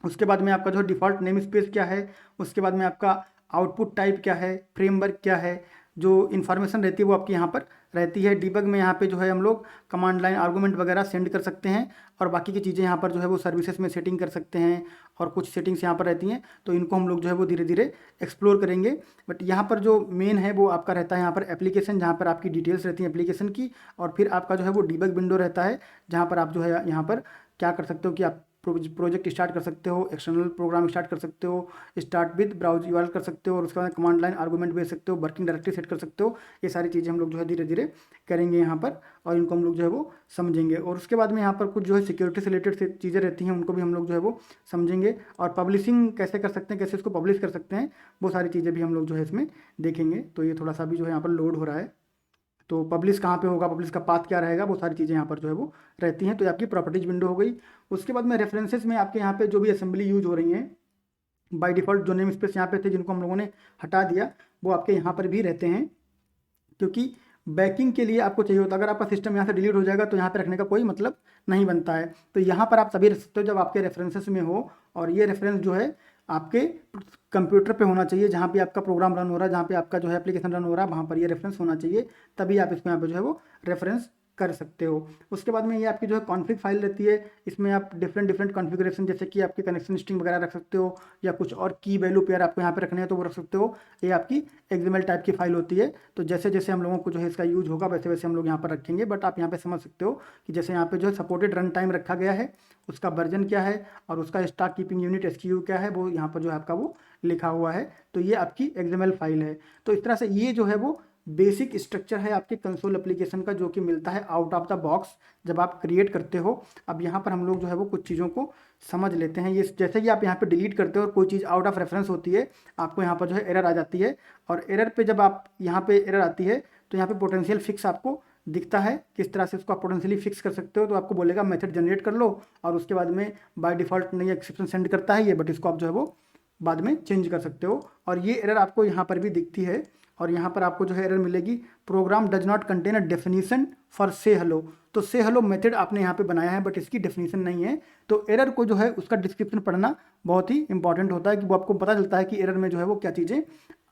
Speaker 1: उसके बाद में आपका जो डिफ़ॉल्ट नेम स्पेस क्या है, उसके बाद में आपका आउटपुट टाइप क्या है, फ्रेमवर्क क्या है, जो इन्फॉर्मेशन रहती है वो आपकी यहाँ पर रहती है। डिबग में यहाँ पे जो है हम लोग कमांड लाइन आर्गूमेंट वगैरह सेंड कर सकते हैं, और बाकी की चीज़ें यहाँ पर जो है वो सर्विसेज में सेटिंग कर सकते हैं, और कुछ सेटिंग्स यहाँ पर रहती हैं। तो इनको हम लोग जो है वो धीरे धीरे एक्सप्लोर करेंगे। बट यहाँ पर जो मेन है वो आपका रहता है यहाँ पर एप्लीकेशन, जहाँ पर आपकी डिटेल्स रहती हैं एप्लीकेशन की, और फिर आपका जो है वो डिबग विंडो रहता है, जहाँ पर आप जो है यहाँ पर क्या कर सकते हो कि आप प्रोजेक्ट स्टार्ट कर सकते हो, एक्सटर्नल प्रोग्राम स्टार्ट कर सकते हो, स्टार्ट विद ब्राउज यूआरएल कर सकते हो, और उसके बाद कमांड लाइन आर्गूमेंट भेज सकते हो, वर्किंग डायरेक्टरी सेट कर सकते हो। ये सारी चीज़ें हम लोग जो है धीरे धीरे करेंगे यहाँ पर, और इनको हम लोग जो है वो समझेंगे। और उसके बाद में यहाँ पर कुछ जो है सिक्योरिटी से रिलेटेड चीज़ें रहती हैं, उनको भी हम लोग जो है वो समझेंगे। और पब्लिशिंग कैसे कर सकते हैं, कैसे इसको पब्लिश कर सकते हैं, वो सारी चीज़ें भी हम लोग जो है इसमें देखेंगे। तो ये थोड़ा सा भी जो है यहाँ पर लोड हो रहा है। तो पब्लिश कहाँ पे होगा, पब्लिश का पाथ क्या रहेगा, वो सारी चीज़ें यहाँ पर जो है वो रहती हैं। तो ये आपकी प्रॉपर्टीज विंडो हो गई। उसके बाद में रेफरेंसेस में आपके यहाँ पे जो भी असेंबली यूज हो रही हैं बाय डिफ़ॉल्ट, जो नेम स्पेस यहाँ पे थे जिनको हम लोगों ने हटा दिया, वो आपके यहाँ पर भी रहते हैं, क्योंकि बैकिंग के लिए आपको चाहिए होता है। अगर आपका सिस्टम यहाँ से डिलीट हो जाएगा तो यहाँ पे रखने का कोई मतलब नहीं बनता है। तो यहाँ पर आप तभी रख सकते हो जब आपके रेफरेंसेस में हो, और ये रेफरेंस जो है आपके कंप्यूटर पे होना चाहिए, जहाँ पे आपका प्रोग्राम रन हो रहा है, जहाँ पे आपका जो है एप्लीकेशन रन हो रहा है, वहाँ पर ये रेफरेंस होना चाहिए, तभी आप इसमें यहाँ पे जो है वो रेफरेंस कर सकते हो। उसके बाद में ये आपकी जो है कॉन्फ़िग फाइल रहती है, इसमें आप डिफरेंट कॉन्फ़िगरेशन, जैसे कि आपके कनेक्शन स्ट्रिंग वगैरह रख सकते हो, या कुछ और की वैल्यू पेयर आपको यहाँ पे रखने हैं तो वो रख सकते हो। ये आपकी XML टाइप की फाइल होती है। तो जैसे जैसे हम लोगों को जो है इसका यूज होगा वैसे वैसे हम लोग यहाँ पर रखेंगे। बट आप यहाँ पे समझ सकते हो कि जैसे यहाँ पे जो है सपोर्टेड रन टाइम रखा गया है, उसका वर्जन क्या है, और उसका स्टॉक कीपिंग यूनिट SKU क्या है, वो यहाँ पर जो है आपका वो लिखा हुआ है। तो ये आपकी XML फाइल है। तो इस तरह से ये जो है वो बेसिक स्ट्रक्चर है आपके कंसोल एप्लीकेशन का, जो कि मिलता है आउट ऑफ द बॉक्स जब आप क्रिएट करते हो। अब यहाँ पर हम लोग जो है वो कुछ चीज़ों को समझ लेते हैं। ये जैसे कि आप यहाँ पे डिलीट करते हो और कोई चीज़ आउट ऑफ रेफरेंस होती है, आपको यहाँ पर जो है एरर आ जाती है। और एरर पे जब आप यहाँ पे एरर आती है तो यहाँ पे पोटेंशियल फिक्स आपको दिखता है, किस तरह से उसको आप पोटेंशियली फिक्स कर सकते हो। तो आपको बोलेगा मेथड जनरेट कर लो, और उसके बाद में बाय डिफ़ॉल्ट नई एक्सेप्शन सेंड करता है ये, बट इसको आप जो है वो बाद में चेंज कर सकते हो। और ये एरर आपको यहाँ पर भी दिखती है, और यहाँ पर आपको जो है एरर मिलेगी, program does not contain a definition for say hello. तो से हेलो मेथड आपने यहाँ पे बनाया है बट इसकी डेफिनेशन नहीं है। तो एरर को जो है उसका डिस्क्रिप्शन पढ़ना बहुत ही इंपॉर्टेंट होता है, कि वो आपको पता चलता है कि एरर में जो है वो क्या चीज़ें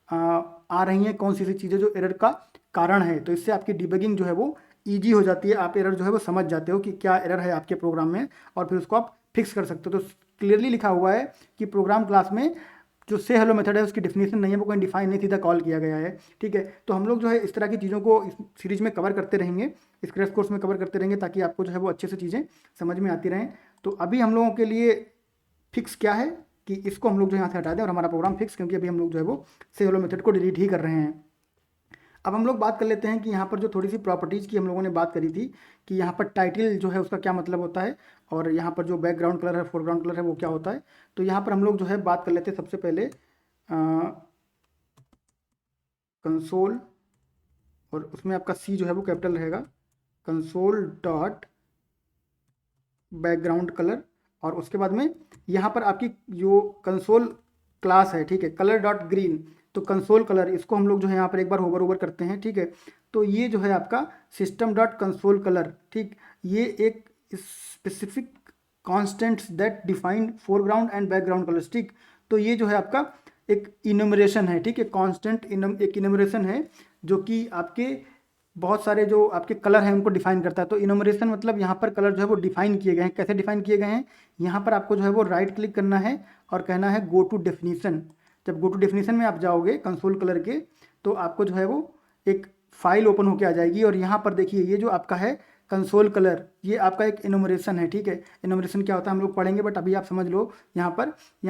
Speaker 1: आ रही हैं, कौन सी चीज़ें जो एरर का कारण है। तो इससे आपकी डिबगिंग जो है वो ईजी हो जाती है, आप एरर जो है वो समझ जाते हो कि क्या एरर है आपके प्रोग्राम में, और फिर उसको आप फिक्स कर सकते हो। तो क्लियरली लिखा हुआ है कि प्रोग्राम क्लास में जो से हेलो मेथड है उसकी डेफिनेशन नहीं है, वो कोई डिफाइन नहीं, सीधा कॉल किया गया है। ठीक है, तो हम लोग जो है इस तरह की चीज़ों को इस सीरीज में कवर करते रहेंगे, इस क्रैश कोर्स में कवर करते रहेंगे, ताकि आपको जो है वो अच्छे से चीज़ें समझ में आती रहें। तो अभी हम लोगों के लिए फिक्स क्या है कि इसको हम लोग जो यहाँ से हटा दें और हमारा प्रोग्राम फिक्स, क्योंकि अभी हम लोग जो है वो से हेलो मेथड को डिलीट ही कर रहे हैं। अब हम लोग बात कर लेते हैं कि यहाँ पर जो थोड़ी सी प्रॉपर्टीज़ की हम लोगों ने बात करी थी, कि यहाँ पर टाइटल जो है उसका क्या मतलब होता है, और यहाँ पर जो बैकग्राउंड कलर है, फोरग्राउंड कलर है, वो क्या होता है। तो यहाँ पर हम लोग जो है बात कर लेते हैं सबसे पहले कंसोल, और उसमें आपका C जो है वो कैपिटल रहेगा, कंसोल डॉट बैकग्राउंड कलर। और उसके बाद में यहाँ पर आपकी जो कंसोल क्लास है, ठीक है, कलर डॉट ग्रीन। तो कंसोल कलर, इसको हम लोग जो है यहाँ पर एक बार होवर ओवर करते हैं, ठीक है। तो ये जो है आपका सिस्टम डॉट कंसोल कलर, ठीक, ये एक specific constants that define foreground and background colours, ठीक। तो ये जो है आपका एक इनमरेशन है, ठीक है, कांस्टेंट एक इनमरेशन है, जो कि आपके बहुत सारे जो आपके कलर हैं उनको डिफाइन करता है। तो इनमरेशन मतलब यहाँ पर कलर जो है वो डिफाइन किए गए हैं। कैसे डिफाइन किए गए हैं, यहाँ पर आपको जो है वो राइट क्लिक करना है और कहना है गो टू डेफिनीशन। जब गो टू डेफिनीशन में आप जाओगे कंसोल कलर के, तो आपको जो है वो एक फाइल ओपन होके आ जाएगी, और यहाँ पर देखिए ये जो आपका है कंसोल कलर, ये आपका एक इनमरेशन है, ठीक है। इनमरेशन क्या होता है हम लोग पढ़ेंगे, बट अभी आप समझ लो। यहाँ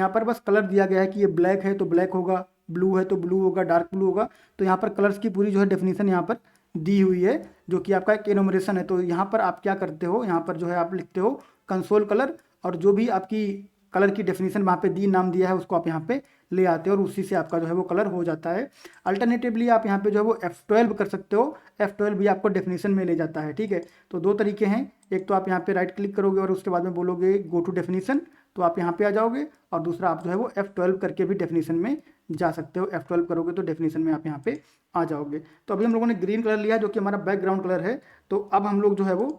Speaker 1: पर बस कलर दिया गया है कि ये ब्लैक है तो ब्लैक होगा, ब्लू है तो ब्लू होगा, डार्क ब्लू होगा। तो यहाँ पर कलर्स की पूरी जो है डेफिनेशन यहाँ पर दी हुई है, जो कि आपका एक इनमरेशन है। तो यहाँ पर आप क्या करते हो, यहाँ पर जो है आप लिखते हो कंसोल कलर, और जो भी आपकी कलर की डेफिनेशन वहाँ पे दी नाम दिया है उसको आप यहाँ पे ले आते हो, और उसी से आपका जो है वो कलर हो जाता है। अल्टरनेटिवली आप यहाँ पे जो है वो F12 कर सकते हो, F12 भी आपको डेफिनेशन में ले जाता है, ठीक है। तो दो तरीके हैं, एक तो आप यहाँ पे राइट क्लिक करोगे और उसके बाद में बोलोगे गो टू डेफिनेशन, तो आप यहाँ पे आ जाओगे, और दूसरा आप जो है वो F12 करके भी डेफिनेशन में जा सकते हो। F12 करोगे तो डेफिनेशन में आप यहाँ पे आ जाओगे। तो अभी हम लोगों ने ग्रीन कलर लिया जो कि हमारा बैकग्राउंड कलर है। तो अब हम लोग जो है वो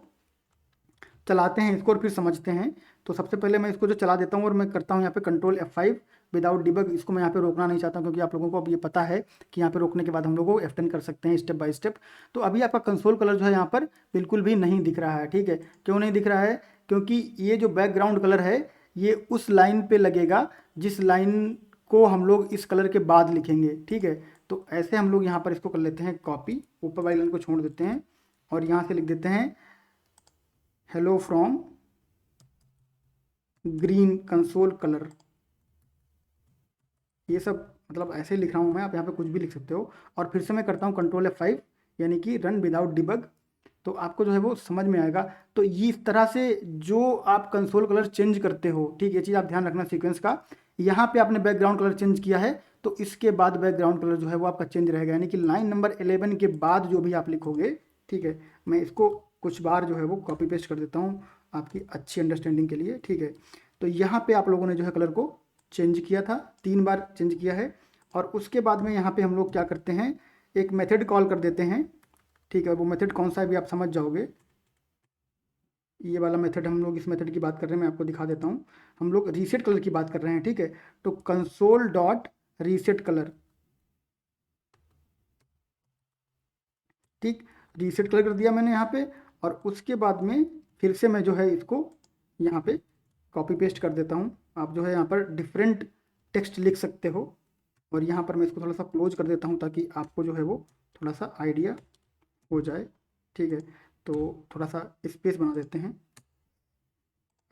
Speaker 1: चलाते हैं इसको और फिर समझते हैं। तो सबसे पहले मैं इसको जो चला देता हूँ और मैं करता हूँ यहाँ पे कंट्रोल F5 विदाउट डिबग। इसको मैं यहाँ पे रोकना नहीं चाहता क्योंकि आप लोगों को अब ये पता है कि यहाँ पे रोकने के बाद हम लोग को F10 कर सकते हैं स्टेप बाय स्टेप। तो अभी आपका कंसोल कलर जो है यहाँ पर बिल्कुल भी नहीं दिख रहा है, ठीक है। क्यों नहीं दिख रहा है, क्योंकि ये जो बैकग्राउंड कलर है ये उस लाइन पे लगेगा जिस लाइन को हम लोग इस कलर के बाद लिखेंगे, ठीक है। तो ऐसे हम लोग यहाँ पर इसको कर लेते हैं कॉपी, ऊपर वाली लाइन को छोड़ देते हैं और यहाँ से लिख देते हैं hello from green console colour, ये सब मतलब ऐसे लिख रहा हूँ मैं, आप यहाँ पे कुछ भी लिख सकते हो। और फिर से मैं करता हूँ कंट्रोल F5, यानी कि रन विदाउट डिबग, तो आपको जो है वो समझ में आएगा। तो ये इस तरह से जो आप कंसोल कलर चेंज करते हो, ठीक, ये चीज़ आप ध्यान रखना सीक्वेंस का। यहाँ पे आपने बैकग्राउंड कलर चेंज किया है तो इसके बाद बैकग्राउंड कलर जो है वो आपका चेंज रहेगा, यानी कि लाइन नंबर 11 के बाद जो भी आप लिखोगे, ठीक है। मैं इसको कुछ बार जो है वो कॉपी पेस्ट कर देता हूँ आपकी अच्छी अंडरस्टैंडिंग के लिए, ठीक है। तो यहाँ पे आप लोगों ने जो है कलर को चेंज किया था, 3 बार चेंज किया है। और उसके बाद में यहाँ पे हम लोग क्या करते हैं, एक मेथड कॉल कर देते हैं, ठीक है। वो मेथड कौन सा है भी आप समझ जाओगे। ये वाला मेथड, हम लोग इस मेथड की बात कर रहे हैं, मैं आपको दिखा देता हूँ। हम लोग रीसेट कलर की बात कर रहे हैं, ठीक है। तो कंसोल डॉट रीसेट कलर, ठीक, रीसेट कलर कर दिया मैंने यहाँ पे। और उसके बाद में फिर से मैं जो है इसको यहाँ पे कॉपी पेस्ट कर देता हूँ। आप जो है यहाँ पर डिफरेंट टेक्स्ट लिख सकते हो। और यहाँ पर मैं इसको थोड़ा सा क्लोज कर देता हूँ ताकि आपको जो है वो थोड़ा सा आइडिया हो जाए, ठीक है। तो थोड़ा सा स्पेस बना देते हैं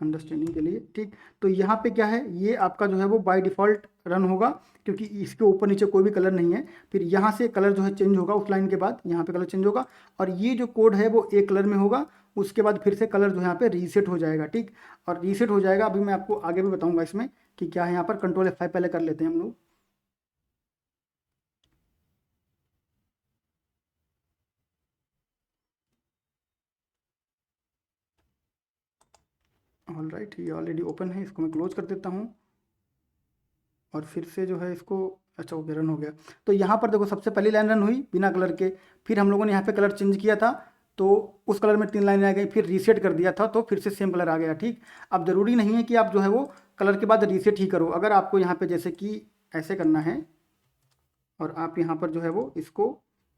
Speaker 1: अंडरस्टैंडिंग के लिए, ठीक। तो यहाँ पे क्या है, ये आपका जो है वो बाय डिफ़ॉल्ट रन होगा क्योंकि इसके ऊपर नीचे कोई भी कलर नहीं है। फिर यहाँ से कलर जो है चेंज होगा, उस लाइन के बाद यहाँ पे कलर चेंज होगा और ये जो कोड है वो एक कलर में होगा। उसके बाद फिर से कलर जो है यहाँ पे रीसेट हो जाएगा, ठीक। और रीसेट हो जाएगा, अभी मैं आपको आगे भी बताऊँगा इसमें कि क्या है। यहाँ पर कंट्रोल F5 पहले कर लेते हैं हम लोग। ऑल राइट, ये ऑलरेडी ओपन है, इसको मैं क्लोज कर देता हूँ। और फिर से जो है इसको, अच्छा ओके, रन हो गया। तो यहाँ पर देखो सबसे पहली लाइन रन हुई बिना कलर के, फिर हम लोगों ने यहाँ पे कलर चेंज किया था तो उस कलर में 3 लाइनें आ गई, फिर रीसेट कर दिया था तो फिर से सेम कलर आ गया, ठीक। अब ज़रूरी नहीं है कि आप जो है वो कलर के बाद रीसेट ही करो। अगर आपको यहाँ पे जैसे कि ऐसे करना है और आप यहाँ पर जो है वो इसको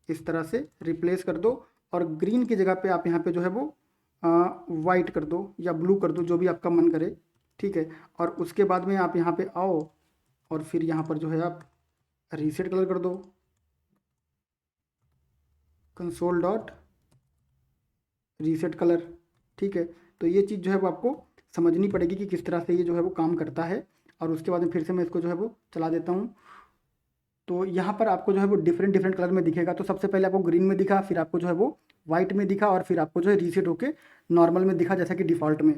Speaker 1: इस तरह से रिप्लेस कर दो और ग्रीन की जगह पे आप यहाँ पे जो है वो वाइट कर दो या ब्लू कर दो, जो भी आपका मन करे, ठीक है। और उसके बाद में आप यहाँ पे आओ और फिर यहाँ पर जो है आप रीसेट कलर कर दो, कंसोल डॉट रीसेट कलर, ठीक है। तो ये चीज़ जो है वो आपको समझनी पड़ेगी कि किस तरह से ये जो है वो काम करता है। और उसके बाद में फिर से मैं इसको जो है वो चला देता हूँ। तो यहाँ पर आपको जो है वो डिफरेंट डिफरेंट कलर में दिखेगा। तो सबसे पहले आपको ग्रीन में दिखा, फिर आपको जो है वो वाइट में दिखा और फिर आपको जो है रीसेट होके नॉर्मल में दिखा, जैसा कि डिफ़ॉल्ट में।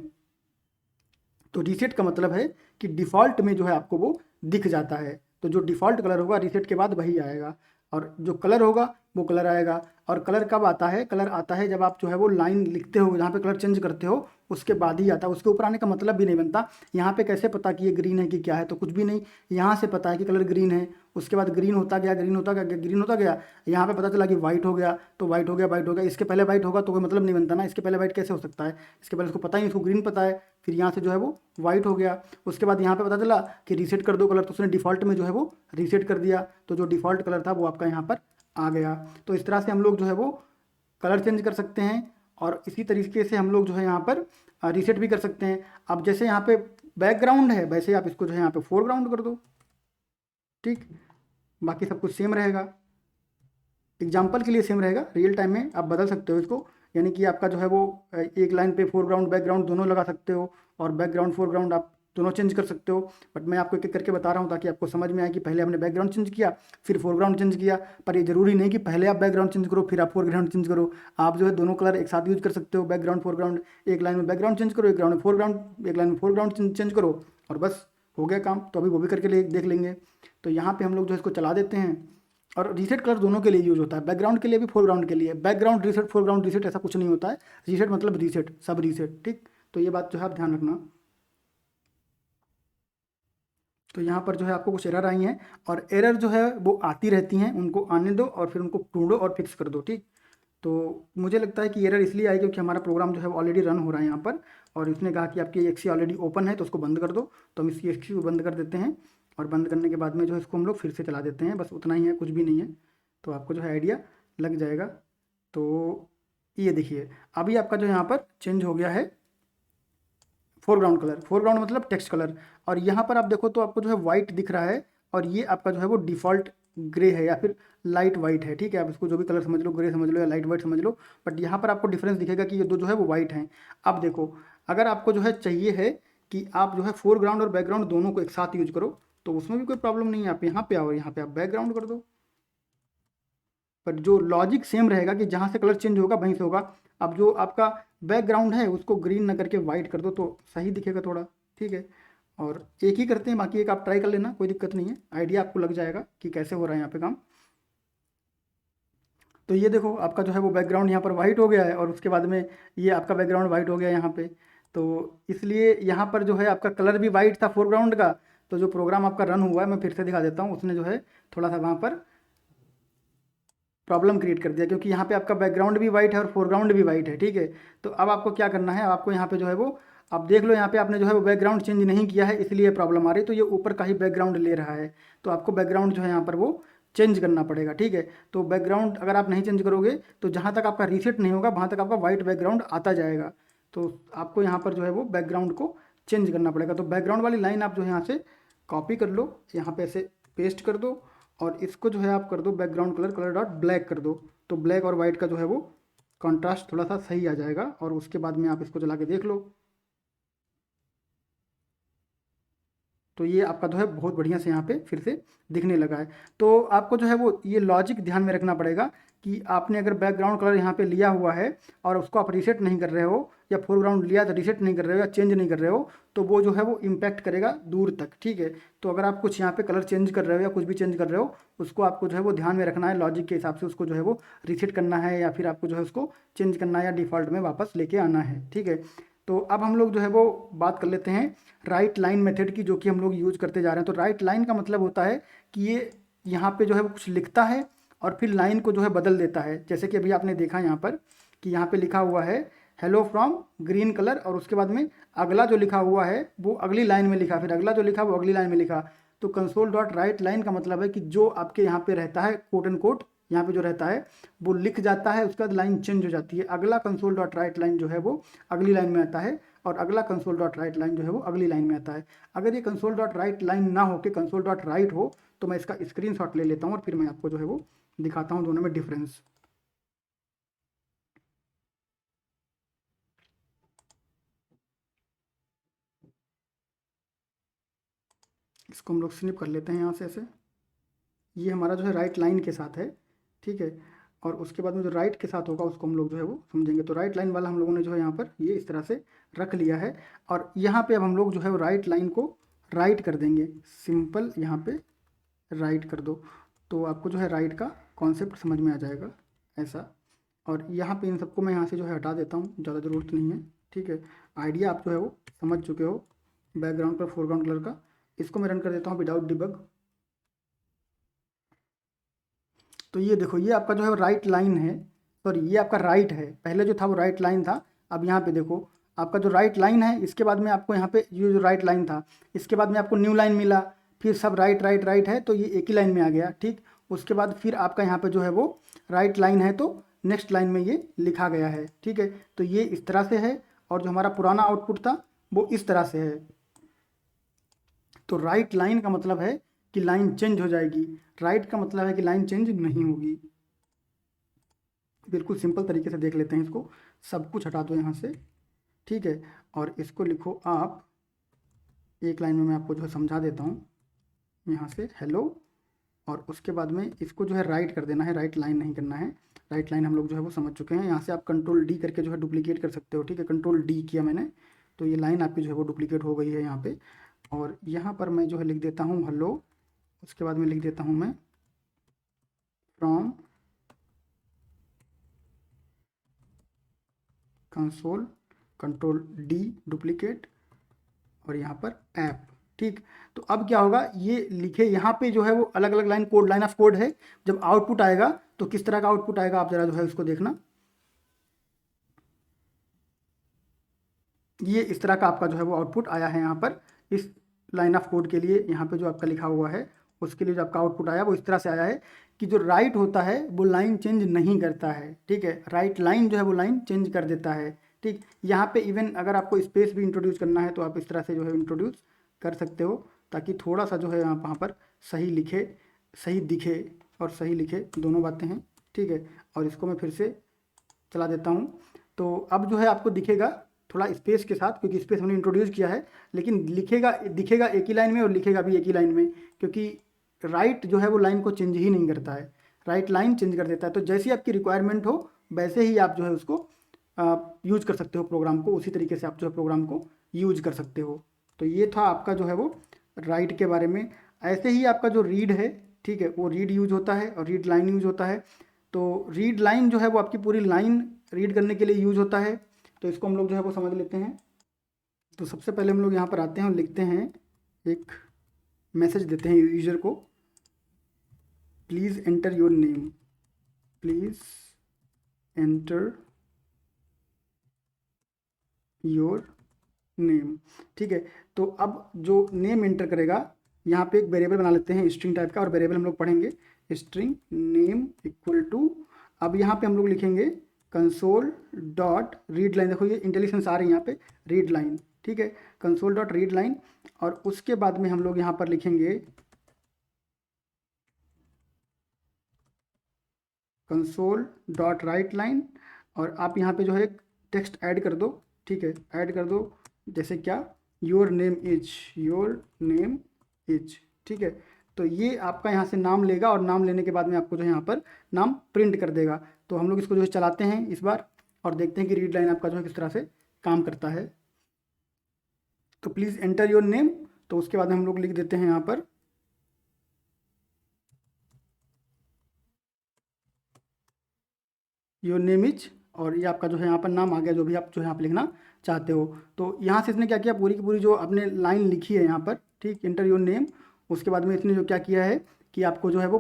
Speaker 1: तो रीसेट का मतलब है कि डिफ़ॉल्ट में जो है आपको वो दिख जाता है। तो जो डिफ़ॉल्ट कलर होगा रीसेट के बाद वही आएगा और जो कलर होगा वो कलर आएगा। और कलर कब आता है, कलर आता है जब आप जो है वो लाइन लिखते हो, जहाँ पे कलर चेंज करते हो उसके बाद ही आता है। उसके ऊपर आने का मतलब भी नहीं बनता। यहाँ पे कैसे पता कि ये ग्रीन है कि क्या है, तो कुछ भी नहीं, यहाँ से पता है कि कलर ग्रीन है। उसके बाद ग्रीन होता गया, ग्रीन होता गया, ग्रीन होता गया, यहाँ पे पता चला कि वाइट हो गया, तो वाइट हो गया, वाइट हो गया। इसके पहले वाइट होगा तो कोई मतलब नहीं बनता ना, इसके पहले वाइट कैसे हो सकता है, इसके पहले इसको पता ही, इसको ग्रीन पता है, फिर यहाँ से जो है वो वाइट हो गया। उसके बाद यहाँ पे पता चला कि रीसेट कर दो कलर, तो उसने डिफ़ॉल्ट में जो है वो रीसेट कर दिया, तो जो डिफ़ॉल्ट कलर था वो आपका यहाँ पर आ गया। तो इस तरह से हम लोग जो है वो कलर चेंज कर सकते हैं और इसी तरीके से हम लोग जो है यहाँ पर रीसेट भी कर सकते हैं। अब जैसे यहाँ पे बैकग्राउंड है, वैसे आप इसको जो है यहाँ पे फोरग्राउंड कर दो, ठीक। बाकी सब कुछ सेम रहेगा, एग्जाम्पल के लिए सेम रहेगा, रियल टाइम में आप बदल सकते हो इसको। यानी कि आपका जो है वो एक लाइन पे फोरग्राउंड बैकग्राउंड दोनों लगा सकते हो और बैकग्राउंड फोरग्राउंड आप दोनों चेंज कर सकते हो। बट मैं आपको एक एक करके बता रहा हूँ ताकि आपको समझ में आए कि पहले हमने बैकग्राउंड चेंज किया फिर फोरग्राउंड चेंज किया। पर ये जरूरी नहीं कि पहले आप बैकग्राउंड चेंज करो फिर आप फोरग्राउंड चेंज करो। आप जो है दोनों कलर एक साथ यूज कर सकते हो, बैकग्राउंड फोरग्राउंड, एक लाइन में बैकग्राउंड चेंज करो, एक ग्राउंड में फोरग्राउंड, एक लाइन में फोरग्राउंड चेंज करो और बस हो गया काम। तो अभी वो भी करके देख लेंगे। तो यहाँ पे हम लोग जो है इसको चला देते हैं और रीसेट कलर दोनों के लिए यूज होता है, बैकग्राउंड के लिए भी फोरग्राउंड के लिए। बैकग्राउंड रीसेट फोरग्राउंड रीसेट ऐसा कुछ नहीं होता है, रीसेट मतलब रीसेट, सब रीसेट, ठीक। तो ये बात जो है आप ध्यान रखना। तो यहाँ पर जो है आपको कुछ एरर आई हैं और एरर जो है वो आती रहती हैं, उनको आने दो और फिर उनको ढूंढो और फिक्स कर दो, ठीक। तो मुझे लगता है कि एरर इसलिए आई क्योंकि हमारा प्रोग्राम जो है वो ऑलरेडी रन हो रहा है यहाँ पर और इसने कहा कि आपकी एक्सी ऑलरेडी ओपन है तो उसको बंद कर दो। तो हम इसकी एक्सी को बंद कर देते हैं और बंद करने के बाद में जो है इसको हम लोग फिर से चला देते हैं। बस उतना ही है, कुछ भी नहीं है। तो आपको जो है आइडिया लग जाएगा। तो ये देखिए अभी आपका जो यहाँ पर चेंज हो गया है फोरग्राउंड कलर, फोरग्राउंड मतलब टेक्स्ट कलर। और यहाँ पर आप देखो तो आपको जो है वाइट दिख रहा है और ये आपका जो है वो डिफ़ॉल्ट ग्रे है या फिर लाइट वाइट है, ठीक है। आप इसको जो भी कलर समझ लो, ग्रे समझ लो या लाइट वाइट समझ लो, बट यहाँ पर आपको डिफरेंस दिखेगा कि ये दो जो है वो वाइट हैं। अब देखो अगर आपको जो है चाहिए है कि आप जो है फोरग्राउंड और बैकग्राउंड दोनों को एक साथ यूज करो, तो उसमें भी कोई प्रॉब्लम नहीं है। आप यहाँ पे आओ, यहाँ पे आप बैकग्राउंड कर दो, पर जो लॉजिक सेम रहेगा कि जहाँ से कलर चेंज होगा वहीं से होगा। अब जो आपका बैकग्राउंड है उसको ग्रीन ना करके वाइट कर दो तो सही दिखेगा थोड़ा, ठीक है। और एक ही करते हैं, बाकी एक आप ट्राई कर लेना, कोई दिक्कत नहीं है, आइडिया आपको लग जाएगा कि कैसे हो रहा है यहाँ पे काम। तो ये देखो आपका जो है वो बैकग्राउंड यहाँ पर वाइट हो गया है, और उसके बाद में ये आपका बैकग्राउंड वाइट हो गया यहाँ पे। तो इसलिए यहाँ पर जो है आपका कलर भी वाइट था फोरग्राउंड का। तो जो प्रोग्राम आपका रन हुआ है, मैं फिर से दिखा देता हूँ, उसने जो है थोड़ा सा वहाँ पर प्रॉब्लम क्रिएट कर दिया, क्योंकि यहाँ पे आपका बैकग्राउंड भी वाइट है और फोरग्राउंड भी वाइट है, ठीक है। तो अब आपको क्या करना है, आपको यहाँ पे जो है वो, आप देख लो यहाँ पे आपने जो है वो बैकग्राउंड चेंज नहीं किया है, इसलिए प्रॉब्लम आ रही है। तो ये ऊपर का ही बैकग्राउंड ले रहा है, तो आपको बैकग्राउंड जो है यहाँ पर वो चेंज करना पड़ेगा, ठीक है। तो बैकग्राउंड अगर आप नहीं चेंज करोगे तो जहाँ तक आपका रीसेट नहीं होगा वहाँ तक आपका वाइट बैकग्राउंड आता जाएगा। तो आपको यहाँ पर जो है वो बैकग्राउंड को चेंज करना पड़ेगा। तो बैकग्राउंड वाली लाइन आप जो है यहाँ से कॉपी कर लो, यहाँ पे ऐसे पेस्ट कर दो, और इसको जो है आप कर दो background colour colour dot black कर दो। तो ब्लैक और वाइट का जो है वो कॉन्ट्रास्ट थोड़ा सा सही आ जाएगा, और उसके बाद में आप इसको चला के देख लो। तो ये आपका जो है बहुत बढ़िया से यहाँ पे फिर से दिखने लगा है। तो आपको जो है वो ये लॉजिक ध्यान में रखना पड़ेगा कि आपने अगर बैकग्राउंड कलर यहाँ पे लिया हुआ है और उसको आप रीसेट नहीं कर रहे हो, या फोरग्राउंड लिया तो रीसेट नहीं कर रहे हो या चेंज नहीं कर रहे हो, तो वो जो है वो इम्पैक्ट करेगा दूर तक, ठीक है। तो अगर आप कुछ यहाँ पे कलर चेंज कर रहे हो या कुछ भी चेंज कर रहे हो, उसको आपको जो है वो ध्यान में रखना है, लॉजिक के हिसाब से उसको जो है वो रीसेट करना है, या फिर आपको जो है उसको चेंज करना है या डिफ़ॉल्ट में वापस लेके आना है, ठीक है। तो अब हम लोग जो है वो बात कर लेते हैं राइट लाइन मेथड की, जो कि हम लोग यूज़ करते जा रहे हैं। तो राइट लाइन का मतलब होता है कि ये यहाँ पे जो है वो कुछ लिखता है और फिर लाइन को जो है बदल देता है। जैसे कि अभी आपने देखा यहाँ पर कि यहाँ पे लिखा हुआ है हेलो फ्रॉम ग्रीन कलर, और उसके बाद में अगला जो लिखा हुआ है वो अगली लाइन में लिखा, फिर अगला जो लिखा वो अगली लाइन में लिखा। तो कंसोल डॉट राइट लाइन का मतलब है कि जो आपके यहाँ पे रहता है कोट एंड कोट, यहाँ पे जो रहता है वो लिख जाता है, उसके बाद लाइन चेंज हो जाती है। अगला कंसोल डॉट राइट लाइन जो है वो अगली लाइन में आता है, और अगला कंसोल डॉट राइट लाइन जो है वो अगली लाइन में आता है। अगर ये कंसोल डॉट राइट लाइन ना हो के कंसोल डॉट राइट हो, तो मैं इसका स्क्रीनशॉट ले लेता हूँ और फिर मैं आपको जो है वो दिखाता हूँ दोनों में डिफरेंस। इसको हम लोग स्निप कर लेते हैं यहाँ से ऐसे। ये हमारा जो है राइट लाइन के साथ है, ठीक है। और उसके बाद में जो राइट के साथ होगा उसको हम लोग जो है वो समझेंगे। तो राइट लाइन वाला हम लोगों ने जो है यहाँ पर ये इस तरह से रख लिया है, और यहाँ पे अब हम लोग जो है वो राइट लाइन को राइट कर देंगे। सिंपल यहाँ पे राइट कर दो, तो आपको जो है राइट का कॉन्सेप्ट समझ में आ जाएगा ऐसा। और यहाँ पे इन सबको मैं यहाँ से जो है हटा देता हूँ, ज़्यादा ज़रूरत नहीं है, ठीक है। आइडिया आप जो है वो समझ चुके हो बैकग्राउंड पर फोरग्राउंड कलर का। इसको मैं रन कर देता हूँ विदाउट डिबग। तो ये देखो ये आपका जो है राइट लाइन है, सॉरी ये आपका राइट है, पहले जो था वो राइट लाइन था। अब यहाँ पे देखो आपका जो राइट लाइन है, इसके बाद में आपको यहाँ पे ये जो राइट लाइन था, इसके बाद में आपको न्यू लाइन मिला, फिर सब राइट राइट राइट है, तो ये एक ही लाइन में आ गया, ठीक। उसके बाद फिर आपका यहाँ पे जो है वो राइट लाइन है, तो नेक्स्ट लाइन में ये लिखा गया है, ठीक है। तो ये इस तरह से है, और जो हमारा पुराना आउटपुट था वो इस तरह से है। तो राइट लाइन का मतलब है कि लाइन चेंज हो जाएगी, राइट का मतलब है कि लाइन चेंज नहीं होगी। बिल्कुल सिंपल तरीके से देख लेते हैं इसको। सब कुछ हटा दो यहाँ से, ठीक है, और इसको लिखो आप एक लाइन में, मैं आपको जो है समझा देता हूँ यहाँ से हेलो, और उसके बाद में इसको जो है राइट कर देना है, राइट लाइन नहीं करना है। राइट लाइन हम लोग जो है वो समझ चुके हैं। यहाँ से आप कंट्रोल डी करके जो है डुप्लीकेट कर सकते हो, ठीक है। कंट्रोल डी किया मैंने, तो ये लाइन आपकी जो है वो डुप्लीकेट हो गई है यहाँ पे। और यहाँ पर मैं जो है लिख देता हूँ हेलो, उसके बाद में लिख देता हूँ मैं from console, control D duplicate, और यहाँ पर ऐप, ठीक। तो अब क्या होगा, ये लिखे यहाँ पे जो है वो अलग अलग line code, line of code है। जब आउटपुट आएगा तो किस तरह का आउटपुट आएगा, आप जरा जो है उसको देखना। ये इस तरह का आपका जो है वो आउटपुट आया है यहाँ पर, इस लाइन ऑफ कोड के लिए यहाँ पे जो आपका लिखा हुआ है उसके लिए जो आपका आउटपुट आया वो इस तरह से आया है कि जो राइट होता है वो लाइन चेंज नहीं करता है, ठीक है। राइट लाइन जो है वो लाइन चेंज कर देता है, ठीक। यहाँ पे इवन अगर आपको स्पेस भी इंट्रोड्यूस करना है तो आप इस तरह से जो है इंट्रोड्यूस कर सकते हो, ताकि थोड़ा सा जो है वहाँ पर सही लिखे, सही दिखे और सही लिखे, दोनों बातें हैं, ठीक है। और इसको मैं फिर से चला देता हूँ, तो अब जो है आपको दिखेगा थोड़ा स्पेस के साथ, क्योंकि स्पेस हमने इंट्रोड्यूस किया है, लेकिन दिखेगा एक ही लाइन में और लिखेगा भी एक ही लाइन में, क्योंकि राइट जो है वो लाइन को चेंज ही नहीं करता है, राइट लाइन चेंज कर देता है। तो जैसी आपकी रिक्वायरमेंट हो वैसे ही आप जो है उसको यूज कर सकते हो प्रोग्राम को, उसी तरीके से आप जो है प्रोग्राम को यूज कर सकते हो। तो ये था आपका जो है वो राइट के बारे में। ऐसे ही आपका जो रीड है, ठीक है, वो रीड यूज होता है और रीड लाइन यूज होता है। तो रीड लाइन जो है वो आपकी पूरी लाइन रीड करने के लिए यूज होता है। तो इसको हम लोग जो है वो समझ लेते हैं। तो सबसे पहले हम लोग यहाँ पर आते हैं और लिखते हैं, एक मैसेज देते हैं यूजर को, please enter your name, please enter your name, ठीक है। तो अब जो नेम एंटर करेगा, यहाँ पे एक वेरिएबल बना लेते हैं स्ट्रिंग टाइप का, और वेरिएबल हम लोग पढ़ेंगे स्ट्रिंग नेम इक्वल टू, अब यहाँ पे हम लोग लिखेंगे कंसोल डॉट रीड लाइन। देखो ये इंटेलिजेंस आ रही है यहाँ पे, रीड लाइन, ठीक है, कंसोल डॉट रीड लाइन। और उसके बाद में हम लोग यहाँ पर लिखेंगे कंसोल डॉट राइट लाइन, और आप यहाँ पे जो है एक टेक्स्ट ऐड कर दो, ठीक है, ऐड कर दो, जैसे क्या, योर नेम इज, ठीक है। तो ये आपका यहाँ से नाम लेगा और नाम लेने के बाद में आपको जो है यहाँ पर नाम प्रिंट कर देगा। तो हम लोग इसको जो है चलाते हैं इस बार और देखते हैं कि रीड लाइन आपका जो है किस तरह से काम करता है। तो प्लीज़ एंटर योर नेम, तो उसके बाद हम लोग लिख देते हैं यहाँ पर योर नेम इज, और ये आपका जो है यहाँ पर नाम आ गया, जो भी आप जो है यहाँ पर लिखना चाहते हो। तो यहाँ से इसने क्या किया, पूरी की पूरी जो आपने लाइन लिखी है यहाँ पर, ठीक, एंटर योर नेम, उसके बाद में इसने जो क्या किया है कि आपको जो है वो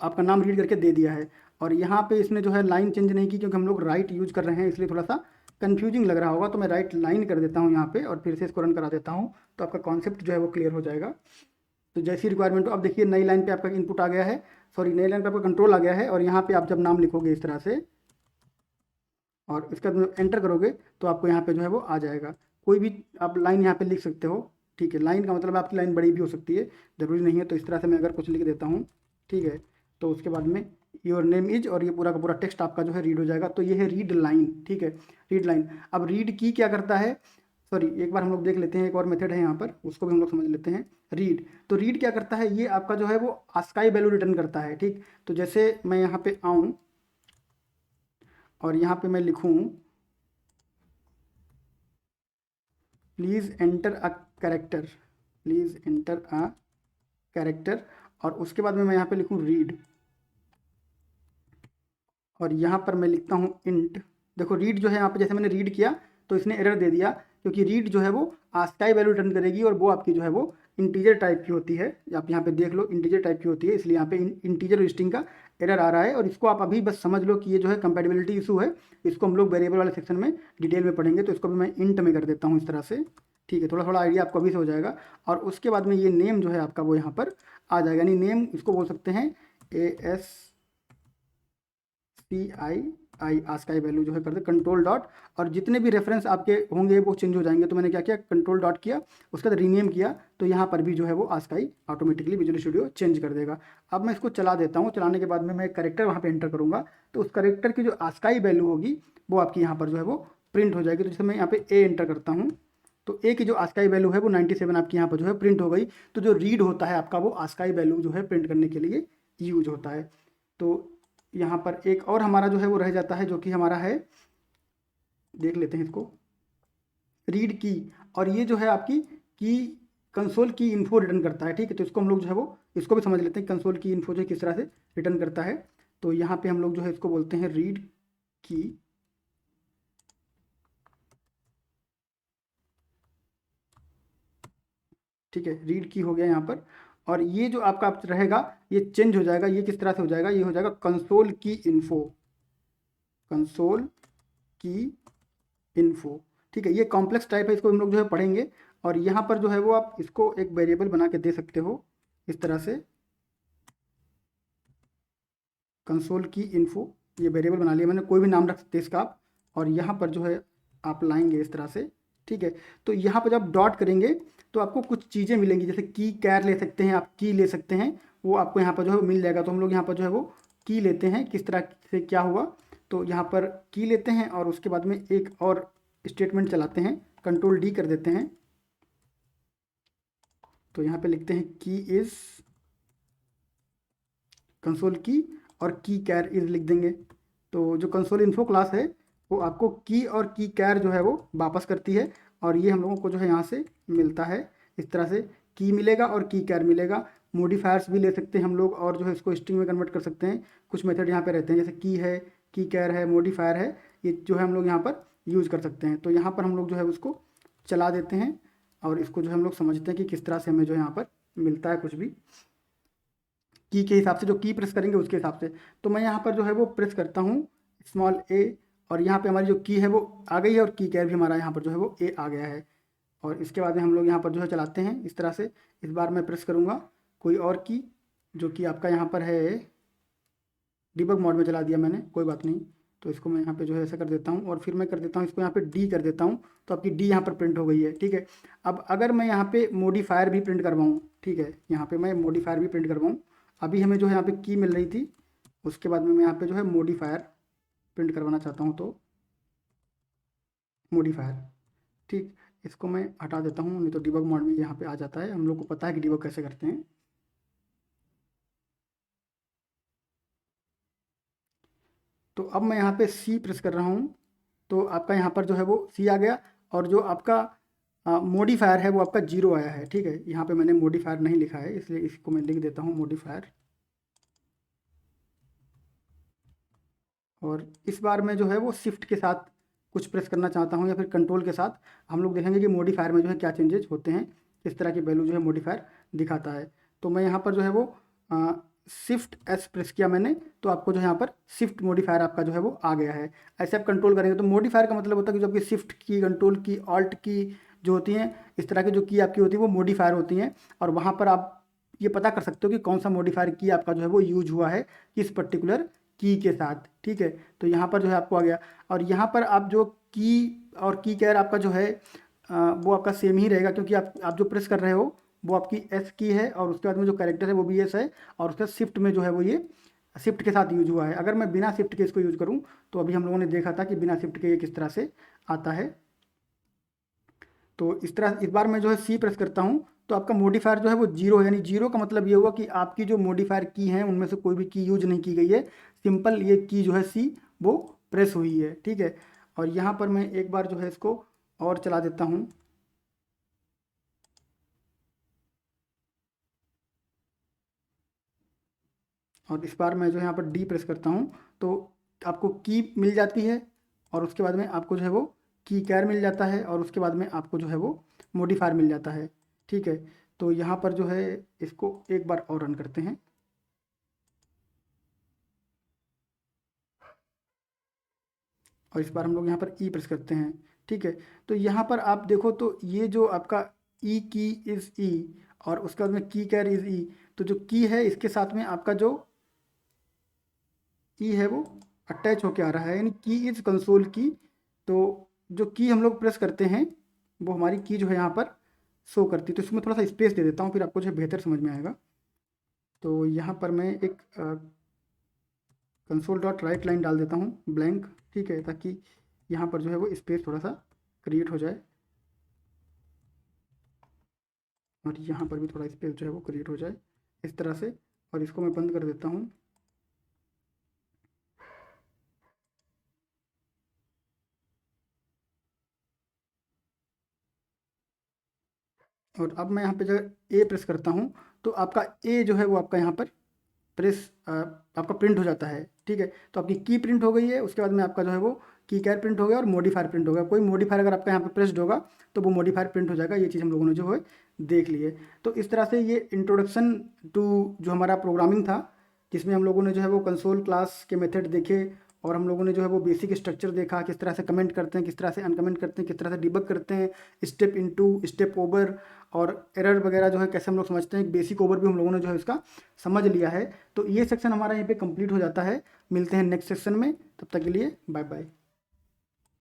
Speaker 1: आपका नाम रीड करके दे दिया है। और यहाँ पे इसने जो है लाइन चेंज नहीं की, क्योंकि हम लोग राइट यूज कर रहे हैं, इसलिए थोड़ा सा कन्फ्यूजिंग लग रहा होगा। तो मैं राइट लाइन कर देता हूँ यहाँ पे और फिर से इसको रन करा देता हूँ, तो आपका कॉन्सेप्ट जो है वो क्लियर हो जाएगा। तो जैसी रिक्वायरमेंट हो, अब देखिए नई लाइन पे आपका इनपुट आ गया है, सॉरी नई लाइन पे आपका कंट्रोल आ गया है, और यहाँ पे आप जब नाम लिखोगे इस तरह से और इसका एंटर करोगे तो आपको यहाँ पे जो है वो आ जाएगा। कोई भी आप लाइन यहाँ पे लिख सकते हो, ठीक है। लाइन का मतलब आपकी लाइन बड़ी भी हो सकती है, ज़रूरी नहीं है। तो इस तरह से मैं अगर कुछ लिख देता हूँ, ठीक है, तो उसके बाद में योर नेम इज, और ये पूरा का पूरा टेक्स्ट आपका जो है रीड हो जाएगा। तो ये है रीड लाइन, ठीक है, रीड लाइन। अब रीड की क्या करता है, सॉरी एक बार हम लोग देख लेते हैं, एक और मेथड है यहाँ पर, उसको भी हम लोग समझ लेते हैं। रीड, तो रीड क्या करता है, ये आपका जो है वो ASCII वैल्यू रिटर्न करता है, ठीक। तो जैसे मैं यहाँ पे आऊँ और यहाँ पे मैं लिखूँ please enter a character, please enter a character, और उसके बाद में मैं यहाँ पे लिखूँ रीड, और यहाँ पर मैं लिखता हूँ इंट। देखो रीड जो है यहाँ पे जैसे मैंने रीड किया तो इसने एरर दे दिया, क्योंकि रीड जो है वो ASCII वैल्यू रिटर्न करेगी, और वो आपकी जो है वो इंटीजर टाइप की होती है। आप यहाँ पे देख लो इंटीजर टाइप की होती है, इसलिए यहाँ पे इंटीजर स्ट्रिंग का एरर आ रहा है। और इसको आप अभी बस समझ लो कि ये जो है कंपैटिबिलिटी इशू है, इसको हम लोग वेरिएबल वाले सेक्शन में डिटेल में पढ़ेंगे। तो इसको भी मैं इंट में कर देता हूँ इस तरह से, ठीक है, थोड़ा थोड़ा आइडिया आपको अभी से हो जाएगा। और उसके बाद में ये नेम जो है आपका वो यहाँ पर आ जाएगा, यानी नेम इसको बोल सकते हैं ASCII वैल्यू जो है कर दे कंट्रोल डॉट, और जितने भी रेफरेंस आपके होंगे वो चेंज हो जाएंगे। तो मैंने क्या किया, कंट्रोल डॉट किया, उसके बाद रीनेम किया, तो यहाँ पर भी जो है वो ASCII automatically visual studio change कर देगा। अब मैं इसको चला देता हूँ, चलाने के बाद में मैं एक करेक्टर वहाँ पे एंटर करूँगा, तो उस करेक्टर की जो ASCII वैल्यू होगी वो आपकी यहाँ पर जो है वो प्रिंट हो जाएगी। तो जैसे मैं यहाँ पे ए एंटर करता हूँ, तो ए की जो ASCII वैल्यू है वो 97 आपकी यहाँ पर जो है प्रिंट हो गई। तो जो रीड होता है आपका वो ASCII वैल्यू जो है प्रिंट करने के लिए यूज होता है। तो यहाँ पर एक और हमारा जो है वो रह जाता है, जो कि हमारा है, देख लेते हैं इसको, रीड की। और ये जो है आपकी की कंसोल की इन्फो रिटर्न करता है, ठीक है। तो इसको हम लोग जो है वो इसको भी समझ लेते हैं, कंसोल की इन्फो जो किस तरह से रिटर्न करता है। तो यहाँ पे हम लोग जो है इसको बोलते हैं रीड की, ठीक है, रीड की हो गया यहाँ पर। और ये जो आपका रहेगा ये चेंज हो जाएगा, ये किस तरह से हो जाएगा, ये हो जाएगा कंसोल की इन्फो, कंसोल की इन्फो, ठीक है। ये कॉम्प्लेक्स टाइप है, इसको हम लोग जो है पढ़ेंगे। और यहाँ पर जो है वो आप इसको एक वेरिएबल बना के दे सकते हो इस तरह से, कंसोल की इन्फो, ये वेरिएबल बना लिया मैंने, कोई भी नाम रख सकते हैं इसका आप। और यहाँ पर जो है आप लाएंगे इस तरह से, ठीक है। तो यहाँ पर जब डॉट करेंगे तो आपको कुछ चीज़ें मिलेंगी, जैसे की कैर ले सकते हैं आप, की ले सकते हैं, वो आपको यहाँ पर जो है मिल जाएगा। तो हम लोग यहाँ पर जो है वो की लेते हैं, किस तरह से क्या हुआ, तो यहाँ पर की लेते हैं और उसके बाद में एक और स्टेटमेंट चलाते हैं, कंट्रोल डी कर देते हैं। तो यहाँ पे लिखते हैं की इज़ कंसोल की और की कैर इज़ लिख देंगे। तो जो कंसोल इन्फो क्लास है वो आपको की और की कैर जो है वो वापस करती है, और ये हम लोगों को जो है यहाँ से मिलता है। इस तरह से की मिलेगा और की कैर मिलेगा। मॉडिफायर्स भी ले सकते हैं हम लोग, और जो है इसको स्ट्रिंग में कन्वर्ट कर सकते हैं। कुछ मेथड यहाँ पे रहते हैं, जैसे की है, की कैर है, मॉडिफायर है, ये जो है हम लोग यहाँ पर यूज़ कर सकते हैं। तो यहाँ पर हम लोग जो है उसको चला देते हैं, और इसको जो है हम लोग समझते हैं कि किस तरह से हमें जो है यहाँ पर मिलता है कुछ भी की के हिसाब से, जो की प्रेस करेंगे उसके हिसाब से। तो मैं यहाँ पर जो है वो प्रेस करता हूँ स्मॉल ए, और यहाँ पे हमारी जो की है वो आ गई है, और की कैर भी हमारा यहाँ पर जो है वो ए आ गया है। और इसके बाद में हम लोग यहाँ पर जो है चलाते हैं इस तरह से। इस बार मैं प्रेस करूँगा कोई और की, जो कि आपका यहाँ पर है, डिबग मोड में चला दिया मैंने, कोई बात नहीं। तो इसको मैं यहाँ पे जो है ऐसा कर देता हूँ, और फिर मैं कर देता हूँ इसको यहाँ पे डी कर देता हूँ। तो आपकी डी यहाँ पर प्रिंट हो गई है, ठीक है। अब अगर मैं यहाँ पे मॉडिफायर भी प्रिंट करवाऊँ, ठीक है, यहाँ पे मैं मॉडिफायर भी प्रिंट करवाऊँ। अभी हमें जो है यहाँ पे की मिल रही थी, उसके बाद में मैं यहाँ पे जो है मॉडिफायर प्रिंट करवाना चाहता हूँ, तो मॉडिफायर, ठीक। इसको मैं हटा देता हूँ, नहीं तो डिबग मोड में यहाँ पे आ जाता है। हम लोग को पता है कि डिबग कैसे करते हैं। तो अब मैं यहाँ पे सी प्रेस कर रहा हूँ, तो आपका यहाँ पर जो है वो सी आ गया, और जो आपका मॉडिफायर है वो आपका जीरो आया है, ठीक है। यहाँ पे मैंने मॉडिफायर नहीं लिखा है, इसलिए इसको मैं लिख देता हूँ मॉडिफायर। और इस बार मैं जो है वो शिफ्ट के साथ कुछ प्रेस करना चाहता हूँ, या फिर कंट्रोल के साथ। हम लोग देखेंगे कि मॉडिफायर में जो है क्या चेंजेस होते हैं, किस तरह की वैल्यू जो है मॉडिफायर दिखाता है। तो मैं यहाँ पर जो है वो शिफ्ट एस प्रेस किया मैंने, तो आपको जो है यहाँ पर शिफ्ट मॉडिफायर आपका जो है वो आ गया है। ऐसे आप कंट्रोल करेंगे तो मॉडिफायर का मतलब होता है कि जो आपकी शिफ्ट की, कंट्रोल की, ऑल्ट की जो होती हैं, इस तरह की जो की आपकी होती है वो मॉडिफायर होती हैं। और वहाँ पर आप ये पता कर सकते हो कि कौन सा मॉडिफायर की आपका जो है वो यूज हुआ है किस पर्टिकुलर की के साथ, ठीक है। तो यहाँ पर जो है आपको आ गया, और यहाँ पर आप जो की और की कैर आपका जो है वो आपका सेम ही रहेगा, क्योंकि आप जो प्रेस कर रहे हो वो आपकी एस की है, और उसके बाद में जो कैरेक्टर है वो भी एस है, और उसका शिफ्ट में जो है वो ये शिफ्ट के साथ यूज हुआ है। अगर मैं बिना शिफ्ट के इसको यूज करूँ, तो अभी हम लोगों ने देखा था कि बिना शिफ्ट के ये किस तरह से आता है। तो इस तरह इस बार मैं जो है सी प्रेस करता हूँ, तो आपका मॉडिफायर जो है वो जीरो है, यानी जीरो का मतलब ये हुआ कि आपकी जो मॉडिफायर की है उनमें से कोई भी की यूज नहीं की गई है। सिंपल ये की जो है सी वो प्रेस हुई है, ठीक है। और यहाँ पर मैं एक बार जो है इसको और चला देता हूँ, और इस बार मैं जो यहाँ पर डी प्रेस करता हूँ, तो आपको की मिल जाती है, और उसके बाद में आपको जो है वो की कैर मिल जाता है, और उसके बाद में आपको जो है वो मॉडिफायर मिल जाता है, ठीक है। तो यहाँ पर जो है इसको एक बार और रन करते हैं, और इस बार हम लोग यहाँ पर ई प्रेस करते हैं, ठीक है। तो यहाँ पर आप देखो तो ये जो आपका ई की इज़ ई, और उसके बाद में की कैर इज़ ई, तो जो की है इसके साथ में आपका जो की है वो अटैच होके आ रहा है, यानी की इज कंसोल की। तो जो की हम लोग प्रेस करते हैं वो हमारी की जो है यहाँ पर शो करती है। तो इसमें थोड़ा सा स्पेस दे देता हूँ, फिर आपको जो है बेहतर समझ में आएगा। तो यहाँ पर मैं एक कंसोल डॉट राइट लाइन डाल देता हूँ ब्लैंक, ठीक है, ताकि यहाँ पर जो है वो स्पेस थोड़ा सा क्रिएट हो जाए, और यहाँ पर भी थोड़ा स्पेस जो है वो क्रिएट हो जाए इस तरह से। और इसको मैं बंद कर देता हूँ। और अब मैं यहाँ पे जो ए प्रेस करता हूँ, तो आपका ए जो है वो आपका यहाँ पर प्रेस आपका प्रिंट हो जाता है, ठीक है। तो आपकी की प्रिंट हो गई है, उसके बाद में आपका जो है वो की कैर प्रिंट हो गया, और मॉडिफायर प्रिंट हो गया। कोई मॉडिफायर अगर आपका यहाँ पे प्रेस्ड होगा तो वो मॉडिफायर प्रिंट हो जाएगा। ये चीज़ हम लोगों ने जो है देख ली है। तो इस तरह से ये इंट्रोडक्शन टू जो हमारा प्रोग्रामिंग था, जिसमें हम लोगों ने जो है वो कंसोल क्लास के मेथड देखे, और हम लोगों ने जो है वो बेसिक स्ट्रक्चर देखा, किस तरह से कमेंट करते हैं, किस तरह से अनकमेंट करते हैं, किस तरह से डिबग करते हैं, स्टेप इनटू, स्टेप ओवर, और एरर वगैरह जो है कैसे हम लोग समझते हैं। बेसिक ओवर भी हम लोगों ने जो है इसका समझ लिया है। तो ये सेक्शन हमारा यहीं पे कंप्लीट हो जाता है। मिलते हैं नेक्स्ट सेक्शन में, तब तक के लिए बाय बाय।